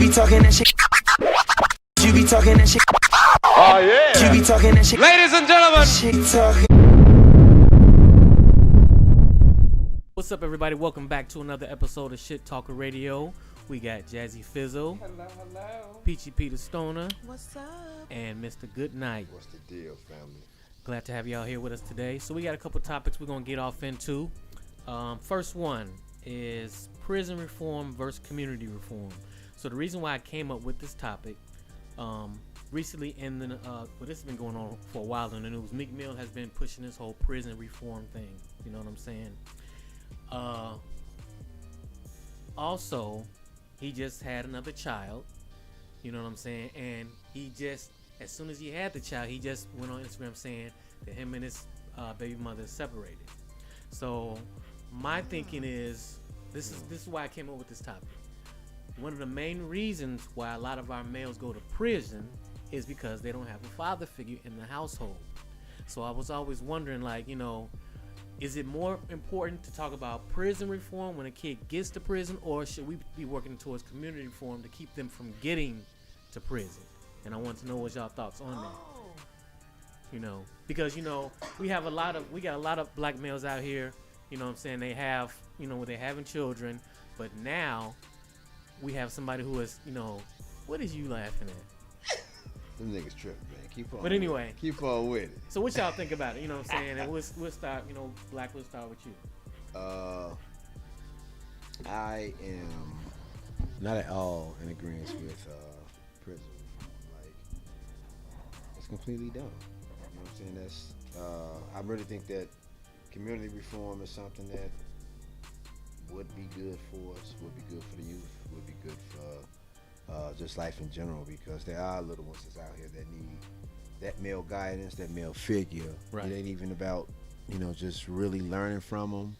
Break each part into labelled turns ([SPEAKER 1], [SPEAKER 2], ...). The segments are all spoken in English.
[SPEAKER 1] be talking that shit. You be talking that shit.
[SPEAKER 2] Oh yeah.
[SPEAKER 1] You be talking that shit.
[SPEAKER 2] Ladies and gentlemen.
[SPEAKER 1] Shit talking.
[SPEAKER 3] What's up, everybody? Welcome back to another episode of Chittalker Radio. We got Jazzy Fizzle.
[SPEAKER 4] Hello.
[SPEAKER 3] Peachy Peter Stoner.
[SPEAKER 4] What's up?
[SPEAKER 3] And Mr. Goodnight.
[SPEAKER 5] What's the deal, family?
[SPEAKER 3] Glad to have y'all here with us today. So we got a couple topics we're going to get off into. First one is prison reform versus community reform. So the reason why I came up with this topic, recently in the, this has been going on for a while in the news. Meek Mill has been pushing this whole prison reform thing. You know what I'm saying? Also, he just had another child. You know what I'm saying? And he just, as soon as he had the child, he just went on Instagram saying that him and his baby mother is separated. So my thinking is, this is why I came up with this topic. One of the main reasons why a lot of our males go to prison is because they don't have a father figure in the household. So I was always wondering, like, you know, is it more important to talk about prison reform when a kid gets to prison, or should we be working towards community reform to keep them from getting to prison? And I want to know what y'all thoughts on that. You know, because, you know, we got a lot of black males out here, you know what I'm saying, they have, you know, they're having children, but now we have somebody who is, you know, what is you laughing at?
[SPEAKER 5] Them niggas tripping, man. Keep on.
[SPEAKER 3] But anyway.
[SPEAKER 5] Keep on with it.
[SPEAKER 3] So what y'all think about it? You know what I'm saying? And we'll start, you know, Black, we'll start with you.
[SPEAKER 5] I am not at all in agreement with prison. Like, it's completely dumb. You know what I'm saying? That's I really think that community reform is something that would be good for us, would be good for the youth, would be good for just life in general, because there are little ones that's out here that need that male guidance, that male figure.
[SPEAKER 3] Right.
[SPEAKER 5] It ain't even about, you know, just really learning from them.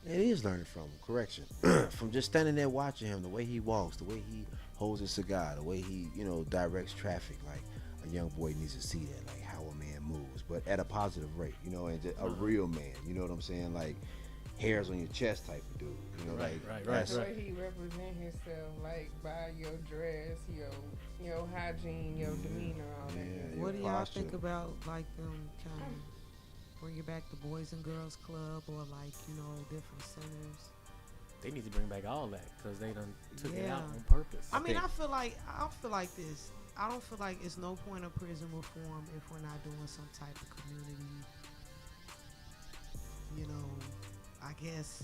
[SPEAKER 5] It is learning from him, correction. From just standing there watching him, the way he walks, the way he holds a cigar, the way he, you know, directs traffic. Like, a young boy needs to see that, like how a man moves, but at a positive rate, you know, and just a real man, you know what I'm saying? Like, hairs on your chest type of dude, you know,
[SPEAKER 3] right.
[SPEAKER 4] The way he represent himself, like by your dress, your hygiene, your demeanor, all that.
[SPEAKER 5] Yeah,
[SPEAKER 6] What do y'all
[SPEAKER 5] posture.
[SPEAKER 6] think about, like, them kind of bring it back the Boys and Girls Club, or like, you know, different centers?
[SPEAKER 3] They need to bring back all that because they done took it
[SPEAKER 6] Yeah.
[SPEAKER 3] out on purpose.
[SPEAKER 6] I mean, I feel like this. I don't feel like it's no point of prison reform if we're not doing some type of community, you know, I guess,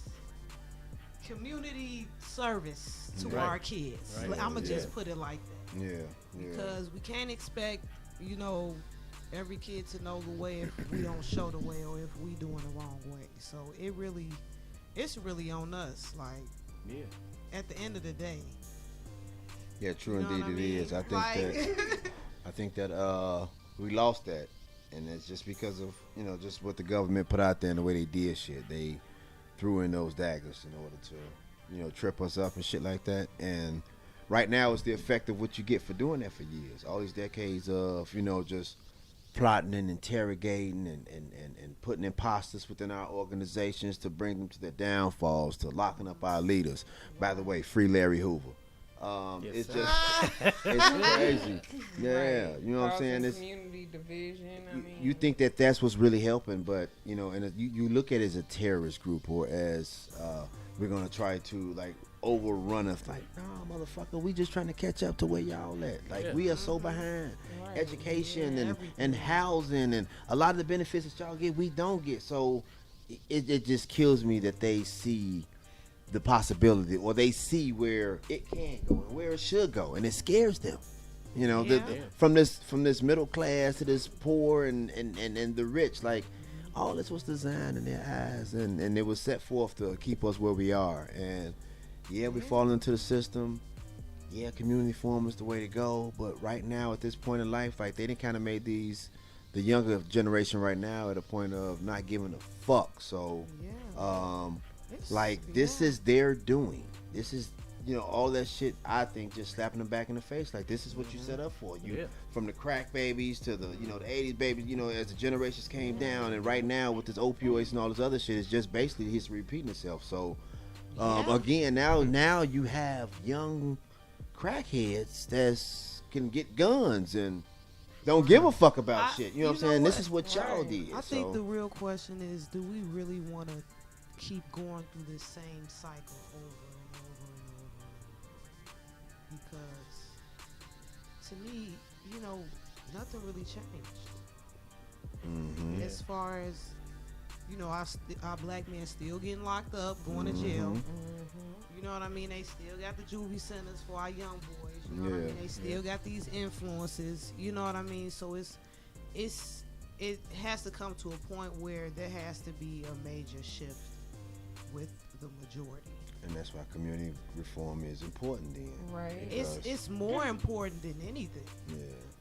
[SPEAKER 6] community service to
[SPEAKER 5] Right.
[SPEAKER 6] our kids.
[SPEAKER 3] Right.
[SPEAKER 6] I'm going to
[SPEAKER 5] Yeah.
[SPEAKER 6] just put it like that.
[SPEAKER 5] Yeah.
[SPEAKER 6] Because we can't expect, you know, every kid to know the way if we don't show the way, or if we doing the wrong way. So it's really on us. Like,
[SPEAKER 3] Yeah.
[SPEAKER 6] at the end of the day.
[SPEAKER 5] Yeah, true,
[SPEAKER 6] You know
[SPEAKER 5] indeed
[SPEAKER 6] what I
[SPEAKER 5] it
[SPEAKER 6] mean?
[SPEAKER 5] is.
[SPEAKER 6] Like-
[SPEAKER 5] I think that we lost that, and it's just because of, you know, just what the government put out there and the way they did shit. They threw in those daggers in order to, you know, trip us up and shit like that. And right now it's the effect of what you get for doing that for years. All these decades of, you know, just plotting and interrogating and putting imposters within our organizations to bring them to their downfalls, to locking up our leaders. By the way, free Larry Hoover.
[SPEAKER 3] Yes,
[SPEAKER 5] It's
[SPEAKER 3] sir.
[SPEAKER 5] just, it's crazy. Yeah,
[SPEAKER 4] Right.
[SPEAKER 5] you know what I'm saying?
[SPEAKER 4] Causing
[SPEAKER 5] It's,
[SPEAKER 4] community division. I mean,
[SPEAKER 5] you think that that's what's really helping, but, you know, and you look at it as a terrorist group, or as we're gonna try to, like, overrun us. Like, nah, motherfucker, we just trying to catch up to where y'all at. Like,
[SPEAKER 3] Yeah.
[SPEAKER 5] we are so behind.
[SPEAKER 4] Right.
[SPEAKER 5] Education
[SPEAKER 6] Yeah,
[SPEAKER 5] and
[SPEAKER 6] everything.
[SPEAKER 5] housing and a lot of the benefits that y'all get, we don't get. So it just kills me that they see the possibility, or they see where it can go and where it should go, and it scares them. You know,
[SPEAKER 6] Yeah.
[SPEAKER 5] from this middle class to this poor and the rich, like, all this was designed in their eyes, and it was set forth to keep us where we are. And yeah, we fall into the system. Yeah, community form is the way to go. But right now, at this point in life, like, they done kind of made the younger generation right now at a point of not giving a fuck. So,
[SPEAKER 6] Yeah.
[SPEAKER 5] like, this is their doing. This is, you know, all that shit, I think, just slapping them back in the face. Like, this is what you set up for. You,
[SPEAKER 3] Yeah.
[SPEAKER 5] from the crack babies to the, you know, the 80s babies, you know, as the generations came down. And right now, with this opioids and all this other shit, it's just basically history repeating itself. So, again, now you have young crackheads that's can get guns and don't give a fuck about shit. You know what I'm saying? This is what y'all did.
[SPEAKER 6] I think the real question is, do we really want to keep going through this same cycle over and over and over? Because to me, you know, nothing really changed.
[SPEAKER 5] Mm-hmm.
[SPEAKER 6] As far as, you know, our black men still getting locked up, going to jail. You know what I mean? They still got the juvie centers for our young boys. You know what I mean? They still got these influences. You know what I mean? So it has to come to a point where there has to be a major shift with the majority.
[SPEAKER 5] And that's why community reform is important then.
[SPEAKER 4] Right.
[SPEAKER 6] It's more important than anything.
[SPEAKER 5] Yeah.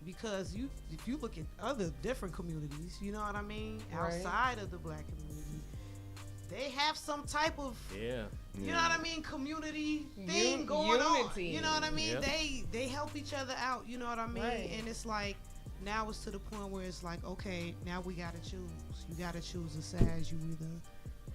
[SPEAKER 6] Because if you look at other different communities, you know what I mean?
[SPEAKER 4] Right.
[SPEAKER 6] Outside of the black community, they have some type of you know what I mean, community thing going
[SPEAKER 4] unity.
[SPEAKER 6] on. You know what I mean?
[SPEAKER 3] Yep.
[SPEAKER 6] They help each other out, you know what I mean?
[SPEAKER 4] Right.
[SPEAKER 6] And it's like now it's to the point where it's like, okay, now we gotta choose. You gotta choose a side. You either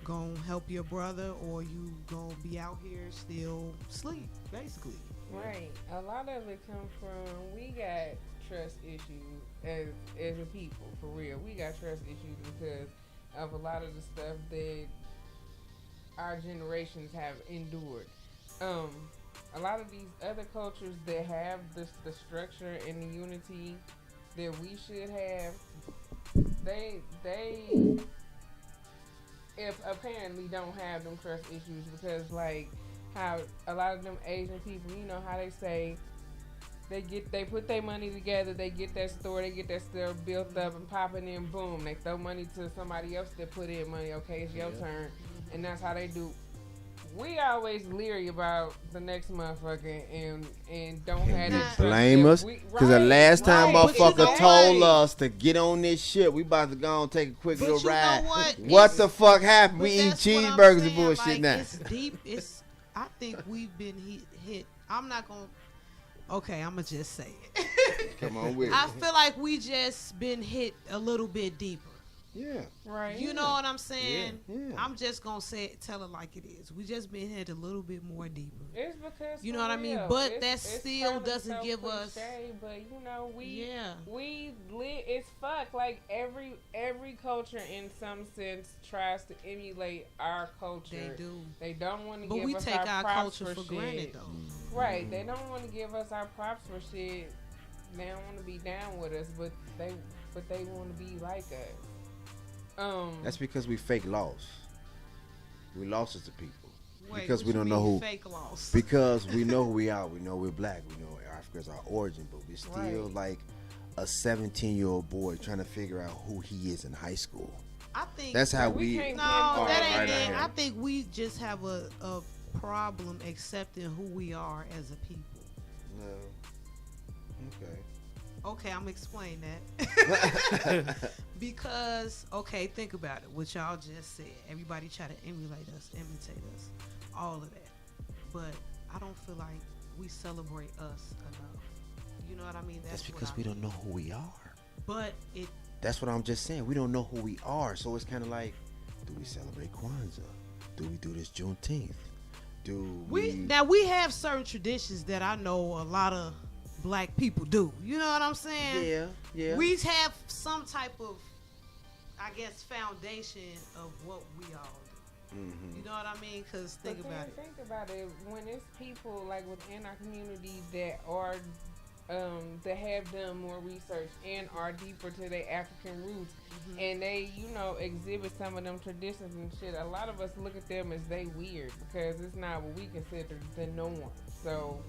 [SPEAKER 6] gonna help your brother or you gonna be out here still sleep, basically.
[SPEAKER 4] Right. A lot of it comes from we got trust issues as a people, for real. We got trust issues because of a lot of the stuff that our generations have endured. A lot of these other cultures that have the structure and the unity that we should have, they if apparently don't have them trust issues because like how a lot of them Asian people, you know how they say they put their money together, they get that store built up and popping in, boom, they throw money to somebody else that put in money, okay, it's your turn, and that's how they do. We always leery about the next motherfucker and don't have that
[SPEAKER 5] blame us because the last time motherfucker told us to get on this shit, we about to go and take a quick little ride. What the fuck happened? We eat cheeseburgers and bullshit
[SPEAKER 6] like,
[SPEAKER 5] now.
[SPEAKER 6] It's deep. I think we've been hit. I'm not gonna. Okay, I'm gonna just say it.
[SPEAKER 5] Come on with it.
[SPEAKER 6] I feel like we just been hit a little bit deeper.
[SPEAKER 5] Yeah.
[SPEAKER 4] Right.
[SPEAKER 6] You know what I'm saying?
[SPEAKER 5] Yeah.
[SPEAKER 6] I'm just gonna tell it like it is. We just been hit a little bit more deeper.
[SPEAKER 4] It's because
[SPEAKER 6] you know what I mean, but that still doesn't give us.
[SPEAKER 4] But you know, we live. It's fuck. Like every culture in some sense tries to emulate our culture.
[SPEAKER 6] They do.
[SPEAKER 4] They don't want to.
[SPEAKER 6] But
[SPEAKER 4] give
[SPEAKER 6] we
[SPEAKER 4] us
[SPEAKER 6] take our
[SPEAKER 4] props
[SPEAKER 6] culture for granted, though.
[SPEAKER 4] Right. They don't want to give us our props for shit. They don't want to be down with us, but they want to be like us.
[SPEAKER 5] That's because we fake lost. We lost as a people.
[SPEAKER 6] Wait,
[SPEAKER 5] because we don't know who.
[SPEAKER 6] Fake lost.
[SPEAKER 5] Because we know who we are. We know we're black. We know Africa is our origin, but we're still like a 17-year-old boy trying to figure out who he is in high school.
[SPEAKER 6] I think
[SPEAKER 5] that's how we.
[SPEAKER 6] No, that ain't it. I think we just have a problem accepting who we are as a people.
[SPEAKER 5] No. Okay.
[SPEAKER 6] Okay, I'm gonna explain that. Because, okay, think about it. What y'all just said. Everybody try to emulate us, imitate us, all of that. But I don't feel like we celebrate us enough. You know what I mean?
[SPEAKER 5] That's because we don't know who we are.
[SPEAKER 6] But
[SPEAKER 5] that's what I'm just saying. We don't know who we are. So it's kind of like, do we celebrate Kwanzaa? Do we do this Juneteenth? Now we have certain traditions that I know a lot of black people do. You know what I'm saying? Yeah.
[SPEAKER 6] We have some type of, I guess, foundation of what we all do. Mm-hmm. You know what I mean? Because think about it.
[SPEAKER 4] When it's people like within our community that are that have done more research and are deeper to their African roots, and they, you know, exhibit some of them traditions and shit, a lot of us look at them as they weird because it's not what we consider the norm. So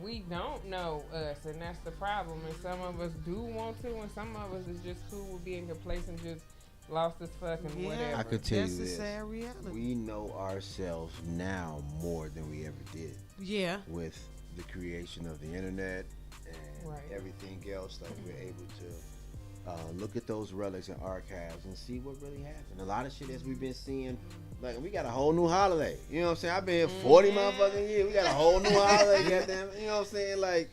[SPEAKER 4] we don't know us, and that's the problem. And some of us do want to, and some of us is just cool with being complacent, just lost as fuck and whatever.
[SPEAKER 5] I could tell you
[SPEAKER 6] this.
[SPEAKER 5] this.
[SPEAKER 6] That's a sad reality.
[SPEAKER 5] We know ourselves now more than we ever did.
[SPEAKER 6] Yeah.
[SPEAKER 5] With the creation of the internet and everything else, like we're able to look at those relics and archives and see what really happened. A lot of shit as we've been seeing, like we got a whole new holiday. You know what I'm saying? I've been here 40 motherfucking years. We got a whole new holiday. Goddamn, you know what I'm saying? Like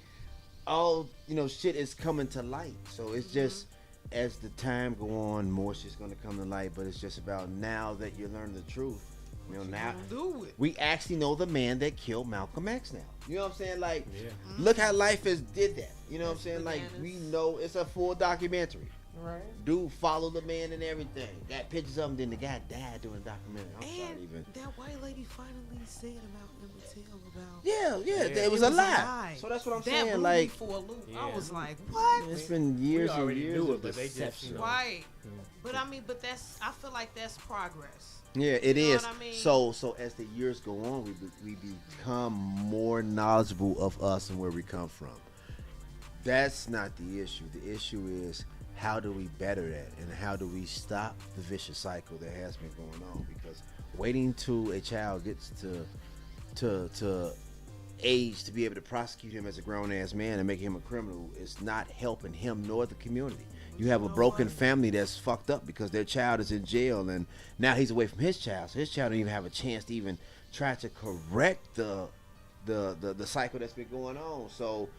[SPEAKER 5] all, you know, shit is coming to light. So it's just as the time go on, more shit's gonna come to light. But it's just about now that you learn the truth. You know, now
[SPEAKER 6] do it.
[SPEAKER 5] we actually know the man that killed Malcolm X now. You know what I'm saying? Like,
[SPEAKER 3] Yeah.
[SPEAKER 5] look how life has did that. You know what I'm
[SPEAKER 6] That's
[SPEAKER 5] saying? Like,
[SPEAKER 6] bananas.
[SPEAKER 5] we know it's a full documentary.
[SPEAKER 4] Right.
[SPEAKER 5] Dude followed the man and everything. Got pictures of him, then the guy died during the documentary. I'm sorry
[SPEAKER 6] And
[SPEAKER 5] even.
[SPEAKER 6] that white lady finally said about Emmett Till about.
[SPEAKER 5] Yeah,
[SPEAKER 3] Yeah.
[SPEAKER 5] it was a lie. So that's what I'm
[SPEAKER 6] that
[SPEAKER 5] saying.
[SPEAKER 6] blew
[SPEAKER 5] Like,
[SPEAKER 6] me for a loop.
[SPEAKER 3] Yeah.
[SPEAKER 6] I was like, what?
[SPEAKER 5] it's been years and
[SPEAKER 3] already
[SPEAKER 5] years
[SPEAKER 3] knew
[SPEAKER 5] of
[SPEAKER 3] it, but they just,
[SPEAKER 5] deception.
[SPEAKER 6] Right.
[SPEAKER 3] Mm.
[SPEAKER 6] But I mean, I feel like that's progress.
[SPEAKER 5] Yeah, it
[SPEAKER 6] You know
[SPEAKER 5] is.
[SPEAKER 6] what I mean?
[SPEAKER 5] So as the years go on, we become more knowledgeable of us and where we come from. That's not the issue. The issue is how do we better that, and how do we stop the vicious cycle that has been going on? Because waiting till a child gets to age to be able to prosecute him as a grown ass man and make him a criminal is not helping him nor the community. You have a broken family that's fucked up because their child is in jail and now he's away from his child, so his child don't even have a chance to even try to correct the cycle that's been going on. So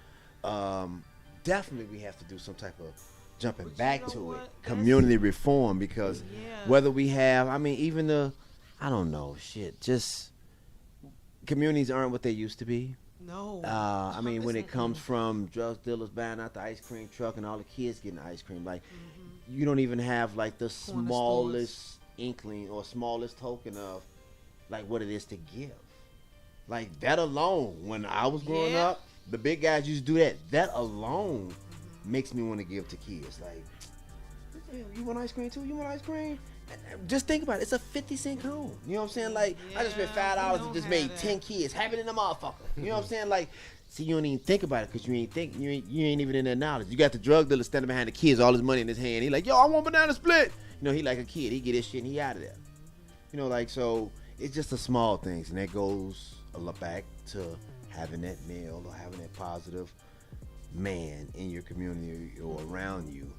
[SPEAKER 5] definitely we have to do some type of jumping
[SPEAKER 6] But you
[SPEAKER 5] back
[SPEAKER 6] know
[SPEAKER 5] to
[SPEAKER 6] what?
[SPEAKER 5] it,
[SPEAKER 6] That's-
[SPEAKER 5] community reform, because
[SPEAKER 6] Yeah.
[SPEAKER 5] whether we have, I mean, even I don't know, shit, just communities aren't what they used to be.
[SPEAKER 6] No.
[SPEAKER 5] I mean, when it comes from drug dealers buying out the ice cream truck and all the kids getting ice cream, like, you don't even have, like, the
[SPEAKER 6] Corner
[SPEAKER 5] smallest inkling or smallest token of, like, what it is to give. Like, that alone, when I was growing
[SPEAKER 6] Yeah.
[SPEAKER 5] up, the big guys used to do that. That alone makes me want to give to kids. Like, you want ice cream too? You want ice cream? Just think about it. It's a 50-cent cone. You know what I'm saying? Like, I just spent
[SPEAKER 6] Yeah,
[SPEAKER 5] $5
[SPEAKER 6] we
[SPEAKER 5] and just
[SPEAKER 6] don't
[SPEAKER 5] made
[SPEAKER 6] have
[SPEAKER 5] 10
[SPEAKER 6] that.
[SPEAKER 5] kids. Have it in the motherfucker. You know what I'm saying? Like, see, you don't even think about it because you ain't even in that knowledge. You got the drug dealer standing behind the kids, all his money in his hand. He like, yo, I want banana split. You know, he like a kid. He get his shit and he out of there. You know, like, so it's just the small things, and that goes a lot back to having that male or having that positive man in your community or around you.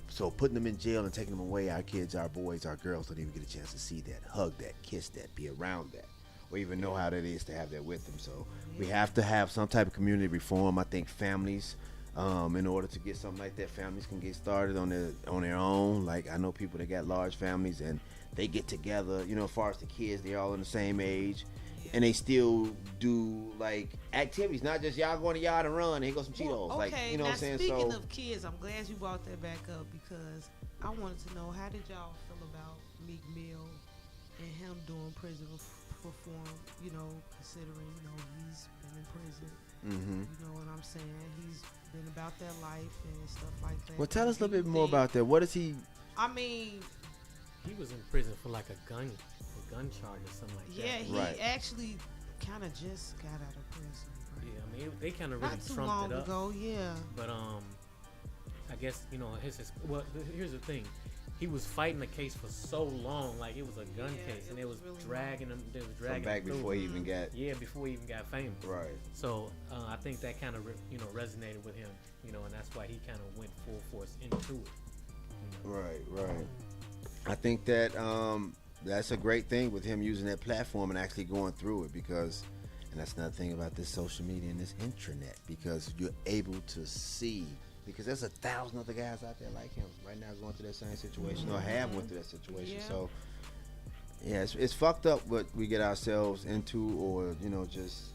[SPEAKER 5] So putting them in jail and taking them away, our kids, our boys, our girls don't even get a chance to see that, hug that, kiss that, be around that, or even know how that is to have that with them. So we have to have some type of community reform. I think families, in order to get something like that, families can get started on their own. Like, I know people that got large families and they get together, you know, as far as the kids, they're all in the same age. And they still do, like, activities, not just y'all go in the yard and run and here go some Cheetos.
[SPEAKER 6] Well,
[SPEAKER 5] Like, you know
[SPEAKER 6] now
[SPEAKER 5] what I'm saying?
[SPEAKER 6] speaking
[SPEAKER 5] So
[SPEAKER 6] of kids, I'm glad you brought that back up because I wanted to know, how did y'all feel about Meek Mill and him doing prison reform, you know, considering, you know, he's been in prison. You know what I'm saying? He's been about that life and stuff like that.
[SPEAKER 5] well, tell us a little bit
[SPEAKER 6] Do you
[SPEAKER 5] more
[SPEAKER 6] think-
[SPEAKER 5] about that. What is he?
[SPEAKER 6] I mean,
[SPEAKER 3] He was in prison for like a gun charge or something like
[SPEAKER 6] yeah,
[SPEAKER 3] that.
[SPEAKER 6] he
[SPEAKER 5] Right.
[SPEAKER 6] actually kind of just got out of prison. Right?
[SPEAKER 3] Yeah, I mean, they kind of really
[SPEAKER 6] Not too
[SPEAKER 3] trumped
[SPEAKER 6] long
[SPEAKER 3] it up.
[SPEAKER 6] ago, yeah.
[SPEAKER 3] But I guess, you know, well, here's the thing. He was fighting the case for so long, like it was a gun
[SPEAKER 6] Yeah,
[SPEAKER 3] case, and
[SPEAKER 6] it
[SPEAKER 3] it
[SPEAKER 6] was
[SPEAKER 3] was
[SPEAKER 6] really
[SPEAKER 3] dragging him. They was
[SPEAKER 5] From
[SPEAKER 3] dragging
[SPEAKER 5] back
[SPEAKER 3] him through.
[SPEAKER 5] before he even got
[SPEAKER 3] Yeah, before he even got famous.
[SPEAKER 5] right.
[SPEAKER 3] So I think that kind of resonated with him, you know, and that's why he kind of went full force into it. You know?
[SPEAKER 5] Right. I think that that's a great thing with him using that platform and actually going through it, because, and that's another thing about this social media and this intranet, because you're able to see, because there's 1,000 other guys out there like him right now going through that same situation or have went through that situation.
[SPEAKER 6] Yeah.
[SPEAKER 5] So yeah, it's fucked up what we get ourselves into, or, you know, just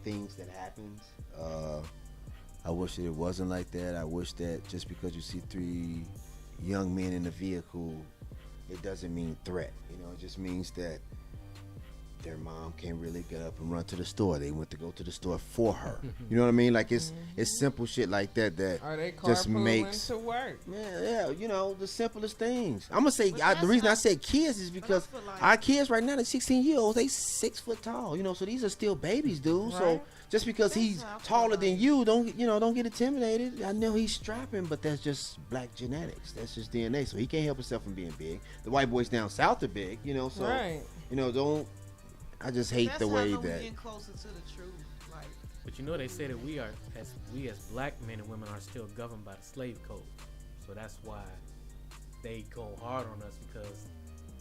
[SPEAKER 5] things that happens. I wish that it wasn't like that. I wish that just because you see 3 young men in a vehicle, it doesn't mean threat. You know, it just means that their mom can't really get up and run to the store. They went to go to the store for her. You know what I mean? Like, it's simple shit like that
[SPEAKER 4] Or they
[SPEAKER 5] just
[SPEAKER 4] carpooling
[SPEAKER 5] makes
[SPEAKER 4] to work.
[SPEAKER 5] yeah, you know, the simplest things. I'm gonna say
[SPEAKER 6] But
[SPEAKER 5] the
[SPEAKER 6] that's
[SPEAKER 5] reason I
[SPEAKER 6] not-
[SPEAKER 5] said kids is because
[SPEAKER 6] feel like-
[SPEAKER 5] our kids right now, they're 16-year-olds, they 6 foot tall. You know, so these are still babies, dude. So
[SPEAKER 4] Right.
[SPEAKER 5] just because
[SPEAKER 6] That's
[SPEAKER 5] he's
[SPEAKER 6] how I feel
[SPEAKER 5] taller than
[SPEAKER 6] like-
[SPEAKER 5] you, don't get intimidated. I know he's strapping, but that's just black genetics. That's just DNA. So he can't help himself from being big. The white boys down south are big, you know. So
[SPEAKER 4] Right.
[SPEAKER 5] you know, don't. I just hate
[SPEAKER 6] That's
[SPEAKER 5] the
[SPEAKER 6] how
[SPEAKER 5] way
[SPEAKER 6] I know we
[SPEAKER 5] that.
[SPEAKER 6] getting closer to the truth. Like,
[SPEAKER 3] But you know, they say that we as black men and women are still governed by the slave code. So that's why they go hard on us, because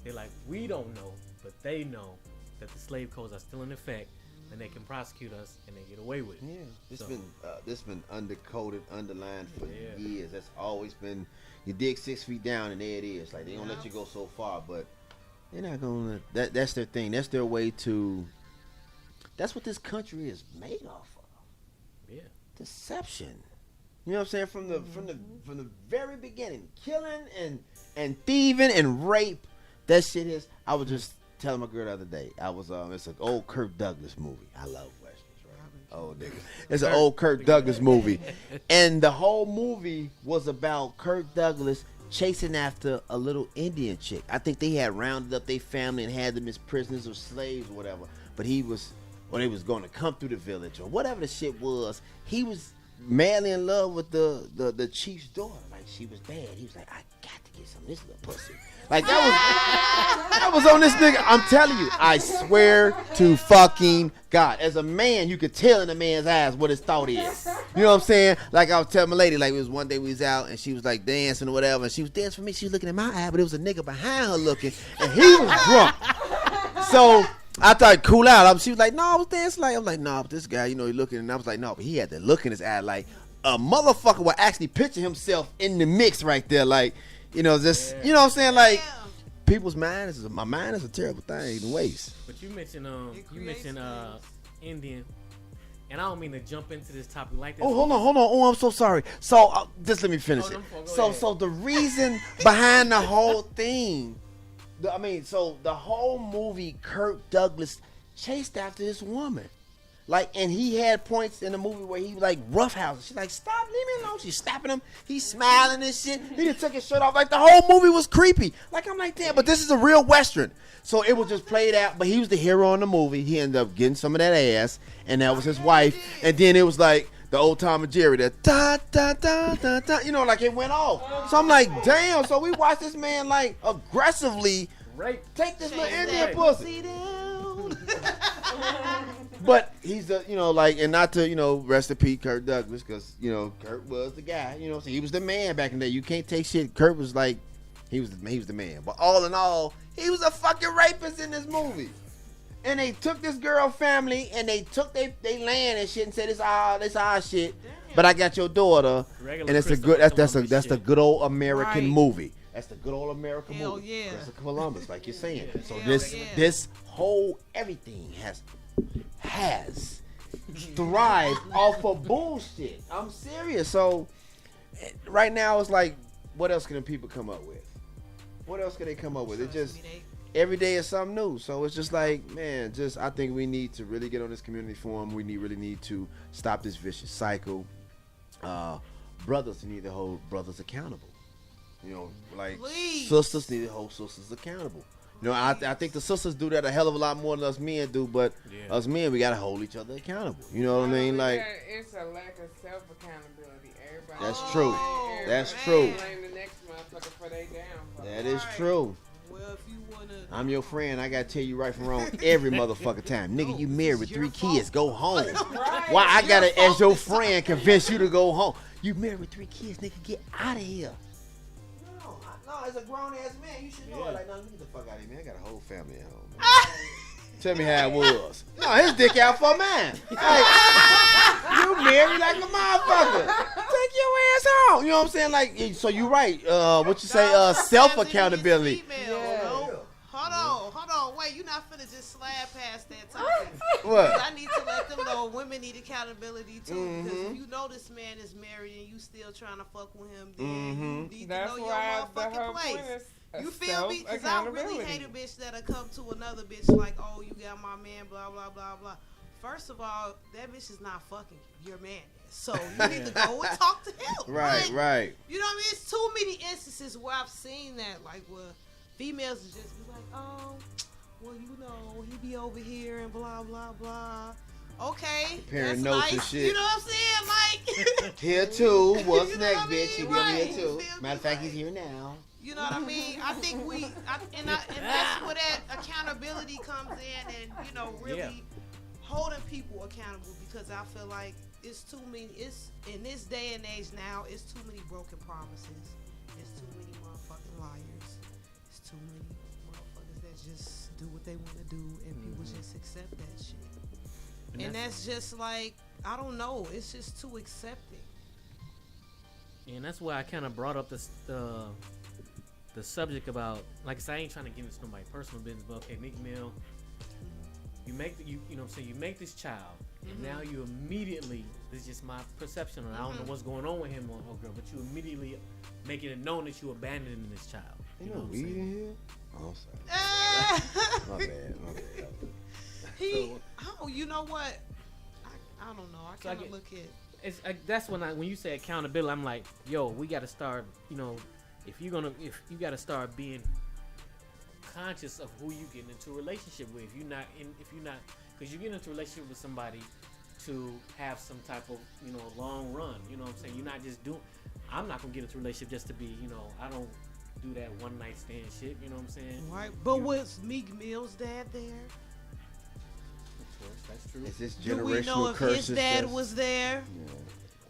[SPEAKER 3] they're like, we don't know, but they know that the slave codes are still in effect, and they can prosecute us and they get away with it.
[SPEAKER 5] Yeah, this
[SPEAKER 3] So-
[SPEAKER 5] been undercoded, underlined for
[SPEAKER 3] Yeah.
[SPEAKER 5] years. That's always been. You dig 6 feet down and there it is. Like, they don't let
[SPEAKER 6] Yeah.
[SPEAKER 5] you go so far, but They're not gonna. That's their thing. That's their way to. That's what this country is made off of.
[SPEAKER 3] Yeah.
[SPEAKER 5] Deception. You know what I'm saying? From the very beginning, killing and thieving and rape. That shit is. I was just telling my girl the other day. I was it's an old Kirk Douglas movie. I love westerns, right? Oh nigga, it's an old Kirk Douglas movie, and the whole movie was about Kirk Douglas chasing after a little Indian chick. I think they had rounded up their family and had them as prisoners or slaves or whatever. But they was going to come through the village or whatever the shit was. He was madly in love with the chief's daughter. Like, she was bad. He was like, I got to get some of this little pussy. Like, that was on this nigga. I'm telling you, I swear to fucking God. As a man, you could tell in a man's eyes what his thought is. You know what I'm saying? Like, I was telling my lady, like, it was one day we was out and she was like dancing or whatever, and she was dancing for me. She was looking at my eye, but it was a nigga behind her looking, and he was drunk. So I thought, cool out. She was like, no, I was dancing like, I'm like, no, but this guy, you know, he looking, and I was like, no, but he had that look in his eye, like a motherfucker would actually picture himself in the mix right there, like, you know, just, you know what I'm saying, like, people's mind is, my mind is a terrible thing to waste.
[SPEAKER 3] But you mentioned Indian, and I don't mean to jump into this topic like this.
[SPEAKER 5] Oh, hold on. Oh, I'm so sorry. So just let me finish it. So the reason behind the whole thing, the whole movie, Kirk Douglas chased after this woman. Like, and he had points in the movie where he like roughhousing. She's like, stop, leave me alone. She's stopping him. He's smiling and shit. He just took his shirt off. Like, the whole movie was creepy. Like, I'm like, damn, but this is a real Western. So it was just played out, but he was the hero in the movie. He ended up getting some of that ass, and that was his wife. And then it was like the old Tom and Jerry, that da da da da da, you know, like it went off. So I'm like, damn. So we watched this man like aggressively take this little Indian pussy. But he's a, you know, like, and not to, you know, rest in peace, Kirk Douglas, because, you know, Kirk was the guy, you know, so he was the man back in the day. You can't take shit. Kirk was like, he was the man. But all in all, he was a fucking rapist in this movie. And they took this girl family and they took they land and shit and said, it's our shit. But I got your daughter. And it's a good, that's the good old American movie. That's the good old American movie.
[SPEAKER 6] Yeah.
[SPEAKER 5] That's the Columbus, like you're saying. So this whole everything has thrived off of bullshit. I'm serious. So right now it's like, what else can the people come up with? What else can they come up with? It just every day is something new. So it's just like, man, I think we need to really get on this community forum. We really need to stop this vicious cycle. Brothers need to hold brothers accountable. You know, like sisters need to hold sisters accountable. You know, I think the sisters do that a hell of a lot more than us men do, but us men, we gotta hold each other accountable. You know what I mean? Like,
[SPEAKER 4] it's a lack of self accountability. Everybody.
[SPEAKER 5] That's true. That's true.
[SPEAKER 4] Blame the next motherfucker for their downfall.
[SPEAKER 5] That is true.
[SPEAKER 6] Well, if you wanna,
[SPEAKER 5] I'm your friend. I gotta tell you right from wrong every motherfucking time. Nigga, you married with 3 kids. Go home. Why I gotta, as your friend, convince you to go home? You married with 3 kids, nigga. Get out of here. No, as a grown ass man, you should know it. Like, no, get the fuck out of here, man. I got a whole family at home, man. Tell me how it was. No, his dick out for mine. Like, you married like a motherfucker. Take your ass home. You know what I'm saying? Like, so you right. What you say? Self accountability.
[SPEAKER 6] Hold on. Wait, you're not finna just slide past that topic.
[SPEAKER 5] What?
[SPEAKER 6] I need to let them know women need accountability too. Because if you know this man is married and you still trying to fuck with him, then you need to know your motherfucking place. You feel me? Because I really hate a bitch that'll come to another bitch like, oh, you got my man, blah, blah, blah, blah. First of all, that bitch is not fucking your man. So you need to go and talk to him.
[SPEAKER 5] Right.
[SPEAKER 6] You know what I mean? It's too many instances where I've seen that, like, where females just be like, oh, well, you know, he be over here and blah, blah, blah. Okay.
[SPEAKER 5] Comparing
[SPEAKER 6] that's
[SPEAKER 5] notes
[SPEAKER 6] nice.
[SPEAKER 5] and shit.
[SPEAKER 6] You know what I'm saying? Like,
[SPEAKER 5] here too. What's
[SPEAKER 6] you know
[SPEAKER 5] next,
[SPEAKER 6] what I
[SPEAKER 5] bitch? He
[SPEAKER 6] mean?
[SPEAKER 5] be over
[SPEAKER 6] Right.
[SPEAKER 5] here too. Matter of fact, he's here now.
[SPEAKER 6] You know what I mean? I think and that's where that accountability comes in, and you know, really holding people accountable, because I feel like it's too many. It's in this day and age now. It's too many broken promises. It's too many motherfucking liars. It's too many motherfuckers that just do what they want to do, and people just accept that shit. And that's just like, I don't know. It's just too accepting.
[SPEAKER 3] And that's why I kind of brought up the the subject about, like I said, I ain't trying to get into nobody's personal business, but okay, Meek Mill, you make you know what I'm saying, you make this child, and now you immediately, this is just my perception, and I don't know what's going on with him or girl, but you immediately making it known that you abandoning this child.
[SPEAKER 5] You
[SPEAKER 3] know
[SPEAKER 5] know
[SPEAKER 3] what I'm
[SPEAKER 5] weed
[SPEAKER 3] saying?
[SPEAKER 5] in here? Oh, sorry. My bad.
[SPEAKER 6] You know what? I don't know. I
[SPEAKER 3] So I
[SPEAKER 6] kind of
[SPEAKER 3] get-
[SPEAKER 6] look at.
[SPEAKER 3] That's when you say accountability, I'm like, yo, we got to start, you know, if you got to start being conscious of who you get into a relationship with. If you're not, because you get into a relationship with somebody to have some type of, you know, long run. You know what I'm saying? You're not just doing. I'm not gonna get into a relationship just to be, you know, I don't do that one night stand shit. You know what I'm saying?
[SPEAKER 6] Right. But was Meek Mill's dad there?
[SPEAKER 3] Of course, that's true.
[SPEAKER 5] Is this
[SPEAKER 6] Do we know
[SPEAKER 5] generational
[SPEAKER 6] if
[SPEAKER 5] curses?
[SPEAKER 6] his dad was there?
[SPEAKER 5] Yeah.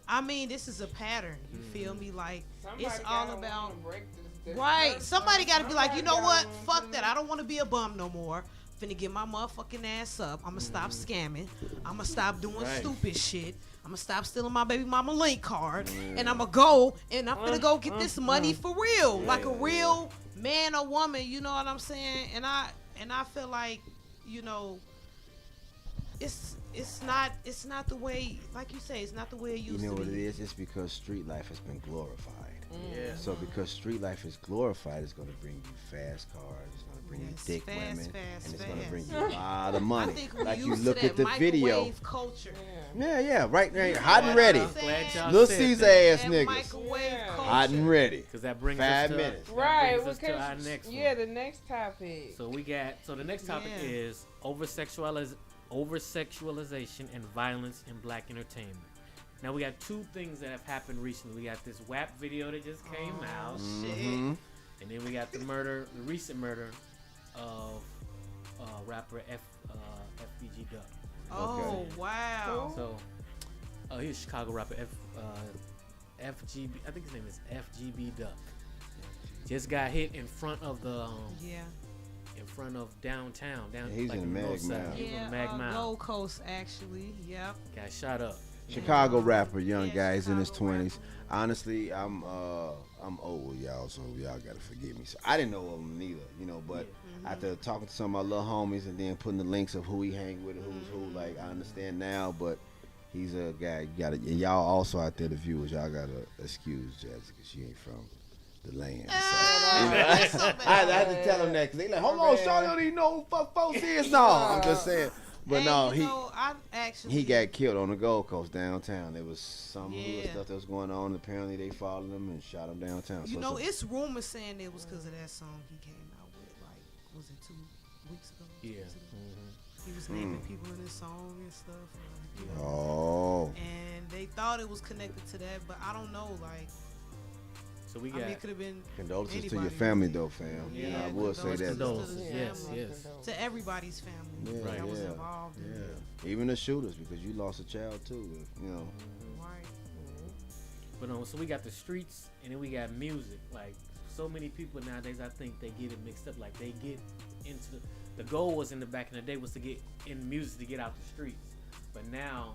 [SPEAKER 6] I mean, this is a pattern. You feel me? Like
[SPEAKER 4] Somebody
[SPEAKER 6] it's
[SPEAKER 4] gotta
[SPEAKER 6] all
[SPEAKER 4] wanna
[SPEAKER 6] about.
[SPEAKER 4] break this
[SPEAKER 6] Right.
[SPEAKER 4] curse.
[SPEAKER 6] Somebody got to be like, you know
[SPEAKER 4] Somebody
[SPEAKER 6] what?
[SPEAKER 4] gotta
[SPEAKER 6] Fuck
[SPEAKER 4] wanna
[SPEAKER 6] that. I don't want to be a bum no more. Finna get my motherfucking ass up. I'm gonna stop scamming. I'm gonna stop doing
[SPEAKER 3] Right.
[SPEAKER 6] stupid shit. I'm gonna stop stealing my baby mama link card. And I'm gonna go and I'm gonna go get this money for real, like a real man or woman. You know what I'm saying? And I feel like, you know, it's not the way, like you say, it's not the way it used
[SPEAKER 5] You know
[SPEAKER 6] to
[SPEAKER 5] what it
[SPEAKER 6] be.
[SPEAKER 5] is? It's because street life has been glorified.
[SPEAKER 3] Yeah.
[SPEAKER 5] So because street life is glorified, it's going to bring you fast cars, it's going to bring
[SPEAKER 6] Yes,
[SPEAKER 5] you dick
[SPEAKER 6] fast,
[SPEAKER 5] women,
[SPEAKER 6] fast,
[SPEAKER 5] and it's going to
[SPEAKER 6] fast.
[SPEAKER 5] bring you a lot of
[SPEAKER 6] I
[SPEAKER 5] money.
[SPEAKER 6] think we
[SPEAKER 5] Like you
[SPEAKER 6] used
[SPEAKER 5] look
[SPEAKER 6] to
[SPEAKER 5] at
[SPEAKER 6] that
[SPEAKER 5] the video.
[SPEAKER 6] microwave culture.
[SPEAKER 5] Yeah, right, hot and ready.
[SPEAKER 3] I'm glad y'all
[SPEAKER 5] Little
[SPEAKER 3] said
[SPEAKER 5] Caesar
[SPEAKER 3] that,
[SPEAKER 5] ass
[SPEAKER 6] That
[SPEAKER 5] niggas.
[SPEAKER 6] microwave
[SPEAKER 4] Yeah.
[SPEAKER 6] culture.
[SPEAKER 5] Hot and ready.
[SPEAKER 3] because that brings
[SPEAKER 5] 5
[SPEAKER 3] us to,
[SPEAKER 5] minutes.
[SPEAKER 3] that
[SPEAKER 4] Right,
[SPEAKER 3] brings us to our
[SPEAKER 4] because
[SPEAKER 3] next one.
[SPEAKER 4] the next topic.
[SPEAKER 3] So the next topic
[SPEAKER 6] Yeah.
[SPEAKER 3] is oversexualization and violence in black entertainment. Now we got two things that have happened recently. We got this WAP video that just came out,
[SPEAKER 6] Shit.
[SPEAKER 5] Mhm.
[SPEAKER 3] and then we got the recent murder of rapper FBG Duck.
[SPEAKER 6] Oh
[SPEAKER 5] Okay.
[SPEAKER 6] wow.
[SPEAKER 3] So he's a Chicago rapper FGB. I think his name is FGB Duck. Just got hit in front of the
[SPEAKER 6] Yeah.
[SPEAKER 3] in front of downtown.
[SPEAKER 5] Yeah, he's
[SPEAKER 3] like
[SPEAKER 5] in
[SPEAKER 3] the north
[SPEAKER 5] Mag
[SPEAKER 3] side.
[SPEAKER 5] Mile.
[SPEAKER 3] He was
[SPEAKER 6] Yeah.
[SPEAKER 3] on Mag Mile.
[SPEAKER 6] Gold Coast actually. Yep.
[SPEAKER 3] Got shot up.
[SPEAKER 5] Chicago rapper, young
[SPEAKER 6] Yeah,
[SPEAKER 5] guy, he's in his
[SPEAKER 6] Chicago
[SPEAKER 5] 20s.
[SPEAKER 6] rapper.
[SPEAKER 5] Honestly, I'm old, y'all, so y'all gotta forgive me. So I didn't know him neither, you know, but after talking to some of my little homies and then putting the links of who he hang with and who's who, like I understand now, but he's a guy you gotta, and y'all also out there, the viewers, y'all gotta excuse Jazzy because she ain't from the land. So,
[SPEAKER 6] That's so
[SPEAKER 5] I
[SPEAKER 6] bad.
[SPEAKER 5] had to tell him that because they like, hold on, Sean, you don't even know who fuck folks is. No, I'm just saying. But
[SPEAKER 6] Hey,
[SPEAKER 5] no,
[SPEAKER 6] you know, I actually
[SPEAKER 5] he got killed on the Gold Coast downtown. There was some hood
[SPEAKER 6] Yeah.
[SPEAKER 5] stuff that was going on. Apparently, they followed him and shot him downtown.
[SPEAKER 6] You
[SPEAKER 5] So
[SPEAKER 6] know,
[SPEAKER 5] it's
[SPEAKER 6] it's rumors saying it was because of that song he came out with. Like, was it 2 weeks ago? 2
[SPEAKER 3] Yeah.
[SPEAKER 6] weeks ago? He was naming people in his song and stuff. Like, you know.
[SPEAKER 5] oh,
[SPEAKER 6] And they thought it was connected to that, but I don't know. Like,
[SPEAKER 3] So we
[SPEAKER 6] I
[SPEAKER 3] got
[SPEAKER 6] mean, it could have been
[SPEAKER 5] condolences to
[SPEAKER 6] anybody
[SPEAKER 5] your family,
[SPEAKER 6] really.
[SPEAKER 5] though, fam.
[SPEAKER 6] Yeah,
[SPEAKER 5] You know, I would say that.
[SPEAKER 6] condolences
[SPEAKER 5] though.
[SPEAKER 6] to the
[SPEAKER 3] Yes,
[SPEAKER 6] family.
[SPEAKER 3] yes.
[SPEAKER 6] To everybody's family
[SPEAKER 5] Yeah,
[SPEAKER 6] that was
[SPEAKER 5] yeah,
[SPEAKER 6] involved in it.
[SPEAKER 5] Yeah, even the shooters because you lost a child too. You know,
[SPEAKER 6] Right.
[SPEAKER 3] But so we got the streets and then we got music. Like so many people nowadays, I think they get it mixed up. Like they get into the goal was in the back in the day was to get in music to get out the streets. But now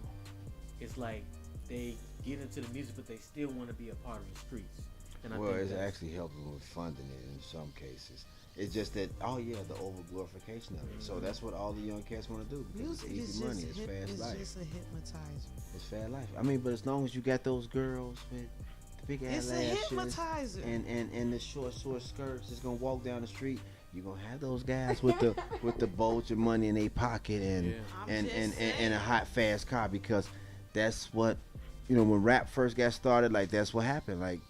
[SPEAKER 3] it's like they get into the music, but they still want to be a part of the streets. And I
[SPEAKER 5] well,
[SPEAKER 3] think
[SPEAKER 5] it's
[SPEAKER 3] that's-
[SPEAKER 5] actually helping with funding it in some cases. It's just that, oh yeah, the over glorification of it. So that's what all the young cats want to do because
[SPEAKER 6] Music
[SPEAKER 5] it's
[SPEAKER 6] is
[SPEAKER 5] easy money,
[SPEAKER 6] just,
[SPEAKER 5] it's fast life.
[SPEAKER 6] just a hypnotizer.
[SPEAKER 5] It's fast life. I mean, but as long as you got those girls with the big ass
[SPEAKER 6] It's a
[SPEAKER 5] lashes
[SPEAKER 6] hypnotizer.
[SPEAKER 5] and the short skirts that's gonna walk down the street, you're gonna have those guys with the with the bulge of money in their pocket and
[SPEAKER 3] Yeah.
[SPEAKER 6] I'm
[SPEAKER 5] and,
[SPEAKER 6] just
[SPEAKER 5] and,
[SPEAKER 6] saying.
[SPEAKER 5] and a hot fast car because that's what, you know, when rap first got started, like that's what happened. Like